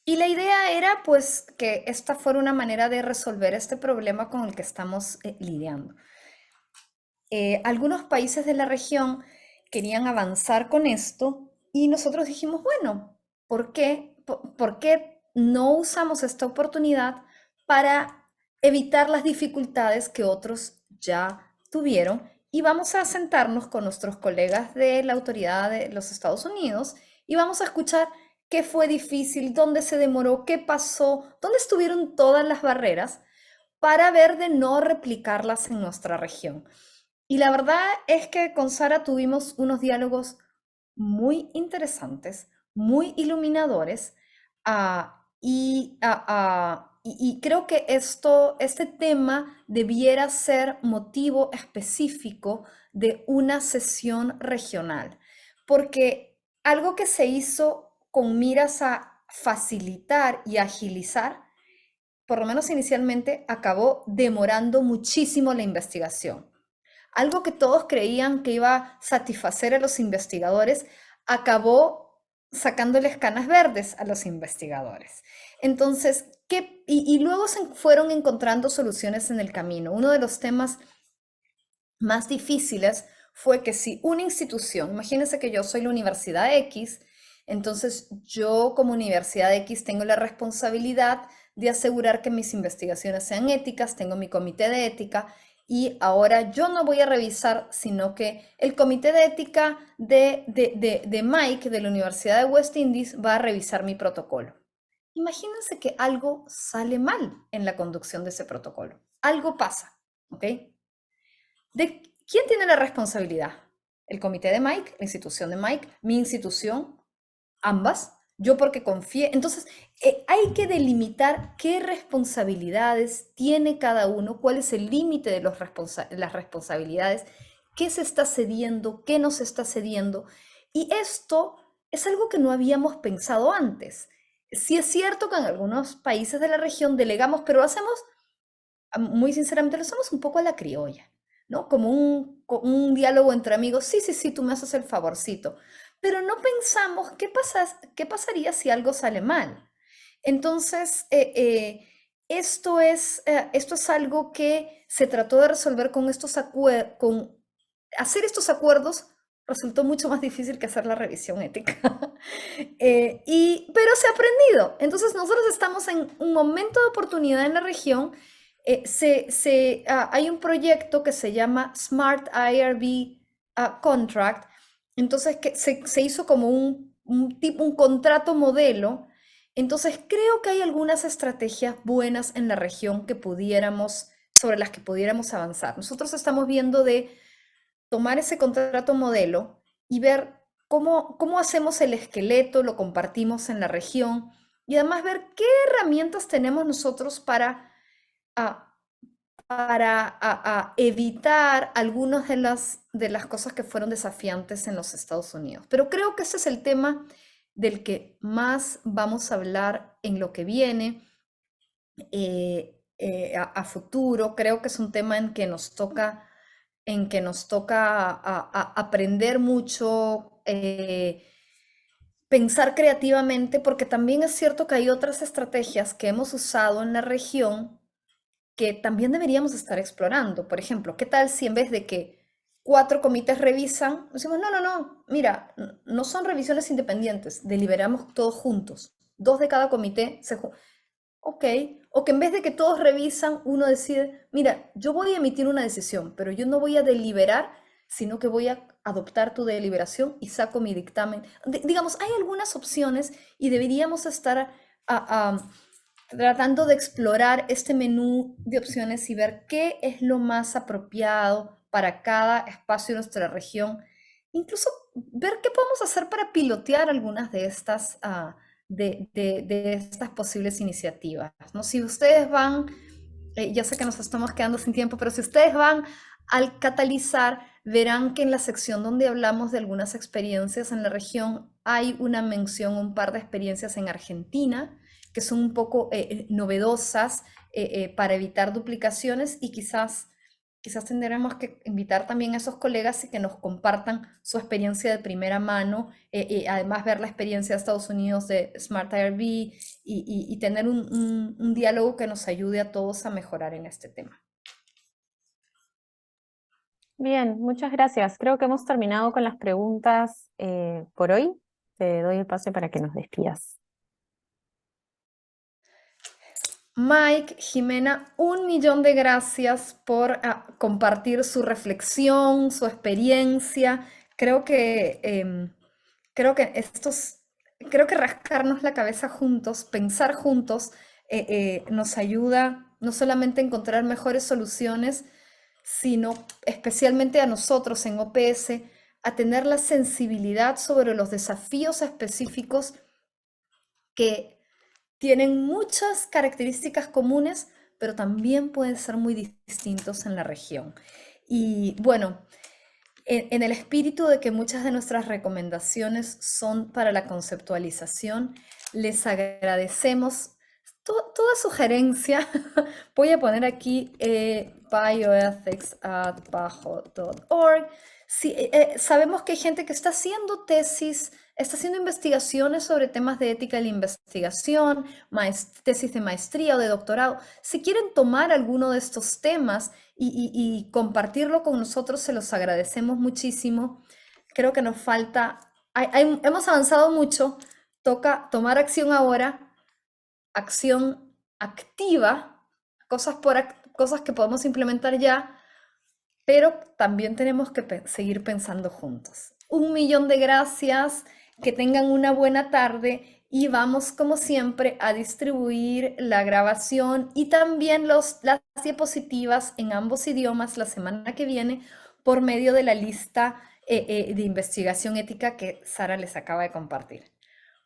Y la idea era pues que esta fuera una manera de resolver este problema con el que estamos lidiando. Algunos países de la región querían avanzar con esto y nosotros dijimos, bueno, ¿por qué no usamos esta oportunidad para evitar las dificultades que otros ya tuvieron? Y vamos a sentarnos con nuestros colegas de la autoridad de los Estados Unidos y vamos a escuchar qué fue difícil, dónde se demoró, qué pasó, dónde estuvieron todas las barreras para ver de no replicarlas en nuestra región. Y la verdad es que con Sara tuvimos unos diálogos muy interesantes, muy iluminadores, y creo que este tema debiera ser motivo específico de una sesión regional, porque algo que se hizo con miras a facilitar y agilizar, por lo menos inicialmente, acabó demorando muchísimo la investigación. Algo que todos creían que iba a satisfacer a los investigadores, acabó sacándoles canas verdes a los investigadores. Entonces, y luego se fueron encontrando soluciones en el camino. Uno de los temas más difíciles fue que si una institución, imagínense que yo soy la Universidad X, entonces yo como Universidad X tengo la responsabilidad de asegurar que mis investigaciones sean éticas, tengo mi comité de ética, y ahora yo no voy a revisar, sino que el comité de ética de Mike, de la Universidad de West Indies, va a revisar mi protocolo. Imagínense que algo sale mal en la conducción de ese protocolo. Algo pasa, ¿ok? ¿De quién tiene la responsabilidad? el comité de Mike, la institución de Mike, mi institución, ambas, yo porque confié. Entonces, hay que delimitar qué responsabilidades tiene cada uno, cuál es el límite de las responsabilidades, qué se está cediendo, qué no se está cediendo. Y esto es algo que no habíamos pensado antes. Sí es cierto que en algunos países de la región delegamos, pero lo hacemos, muy sinceramente, lo hacemos un poco a la criolla, ¿no? Como un diálogo entre amigos. Sí, sí, sí, tú me haces el favorcito. Pero no pensamos qué pasaría si algo sale mal. Entonces, esto es algo que se trató de resolver con hacer estos acuerdos resultó mucho más difícil que hacer la revisión ética. Pero se ha aprendido. Entonces, nosotros estamos en un momento de oportunidad en la región. Hay un proyecto que se llama Smart IRB Contract. Entonces, que se hizo como un contrato modelo. Entonces, creo que hay algunas estrategias buenas en la región sobre las que pudiéramos avanzar. Nosotros estamos viendo de tomar ese contrato modelo y ver cómo hacemos el esqueleto, lo compartimos en la región y además ver qué herramientas tenemos nosotros para evitar algunas de las cosas que fueron desafiantes en los Estados Unidos. Pero creo que ese es el tema del que más vamos a hablar en lo que viene a futuro. Creo que es un tema en que nos toca aprender mucho, pensar creativamente, porque también es cierto que hay otras estrategias que hemos usado en la región que también deberíamos estar explorando. Por ejemplo, ¿qué tal si en vez de que 4 comités revisan, decimos, no, mira, no son revisiones independientes, deliberamos todos juntos, 2 de cada comité ok, o que en vez de que todos revisan, uno decide, mira, yo voy a emitir una decisión, pero yo no voy a deliberar, sino que voy a adoptar tu deliberación y saco mi dictamen. Digamos, hay algunas opciones y deberíamos estar tratando de explorar este menú de opciones y ver qué es lo más apropiado para cada espacio de nuestra región. Incluso ver qué podemos hacer para pilotear algunas de estas de estas posibles iniciativas, ¿no? Si ustedes van, ya sé que nos estamos quedando sin tiempo, pero si ustedes van al catalizar, verán que en la sección donde hablamos de algunas experiencias en la región hay una mención, un par de experiencias en Argentina, que son un poco novedosas para evitar duplicaciones y quizás tendremos que invitar también a esos colegas y que nos compartan su experiencia de primera mano, además ver la experiencia de Estados Unidos de Smart IRB y tener un diálogo que nos ayude a todos a mejorar en este tema. Bien, muchas gracias. Creo que hemos terminado con las preguntas por hoy. Te doy el pase para que nos despidas. Mike, Jimena, 1.000.000 de gracias por compartir su reflexión, su experiencia. Creo que rascarnos la cabeza juntos, pensar juntos, nos ayuda no solamente a encontrar mejores soluciones, sino especialmente a nosotros en OPS, a tener la sensibilidad sobre los desafíos específicos que tienen muchas características comunes, pero también pueden ser muy distintos en la región. Y bueno, en el espíritu de que muchas de nuestras recomendaciones son para la conceptualización, les agradecemos toda sugerencia. Voy a poner aquí bioethics@bajo.org. Sabemos que hay gente que está haciendo tesis, está haciendo investigaciones sobre temas de ética de la investigación, tesis de maestría o de doctorado. Si quieren tomar alguno de estos temas y compartirlo con nosotros, se los agradecemos muchísimo. Creo que nos falta, hemos avanzado mucho, toca tomar acción ahora, acción activa, cosas que podemos implementar ya, pero también tenemos que seguir pensando juntos. 1.000.000 de gracias, que tengan una buena tarde y vamos como siempre a distribuir la grabación y también las diapositivas en ambos idiomas la semana que viene por medio de la lista de investigación ética que Sara les acaba de compartir.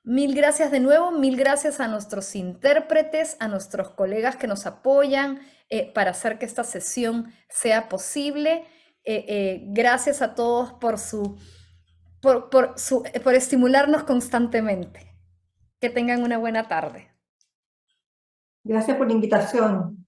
Mil gracias de nuevo, mil gracias a nuestros intérpretes, a nuestros colegas que nos apoyan para hacer que esta sesión sea posible. Gracias a todos por estimularnos constantemente. Que tengan una buena tarde. Gracias por la invitación.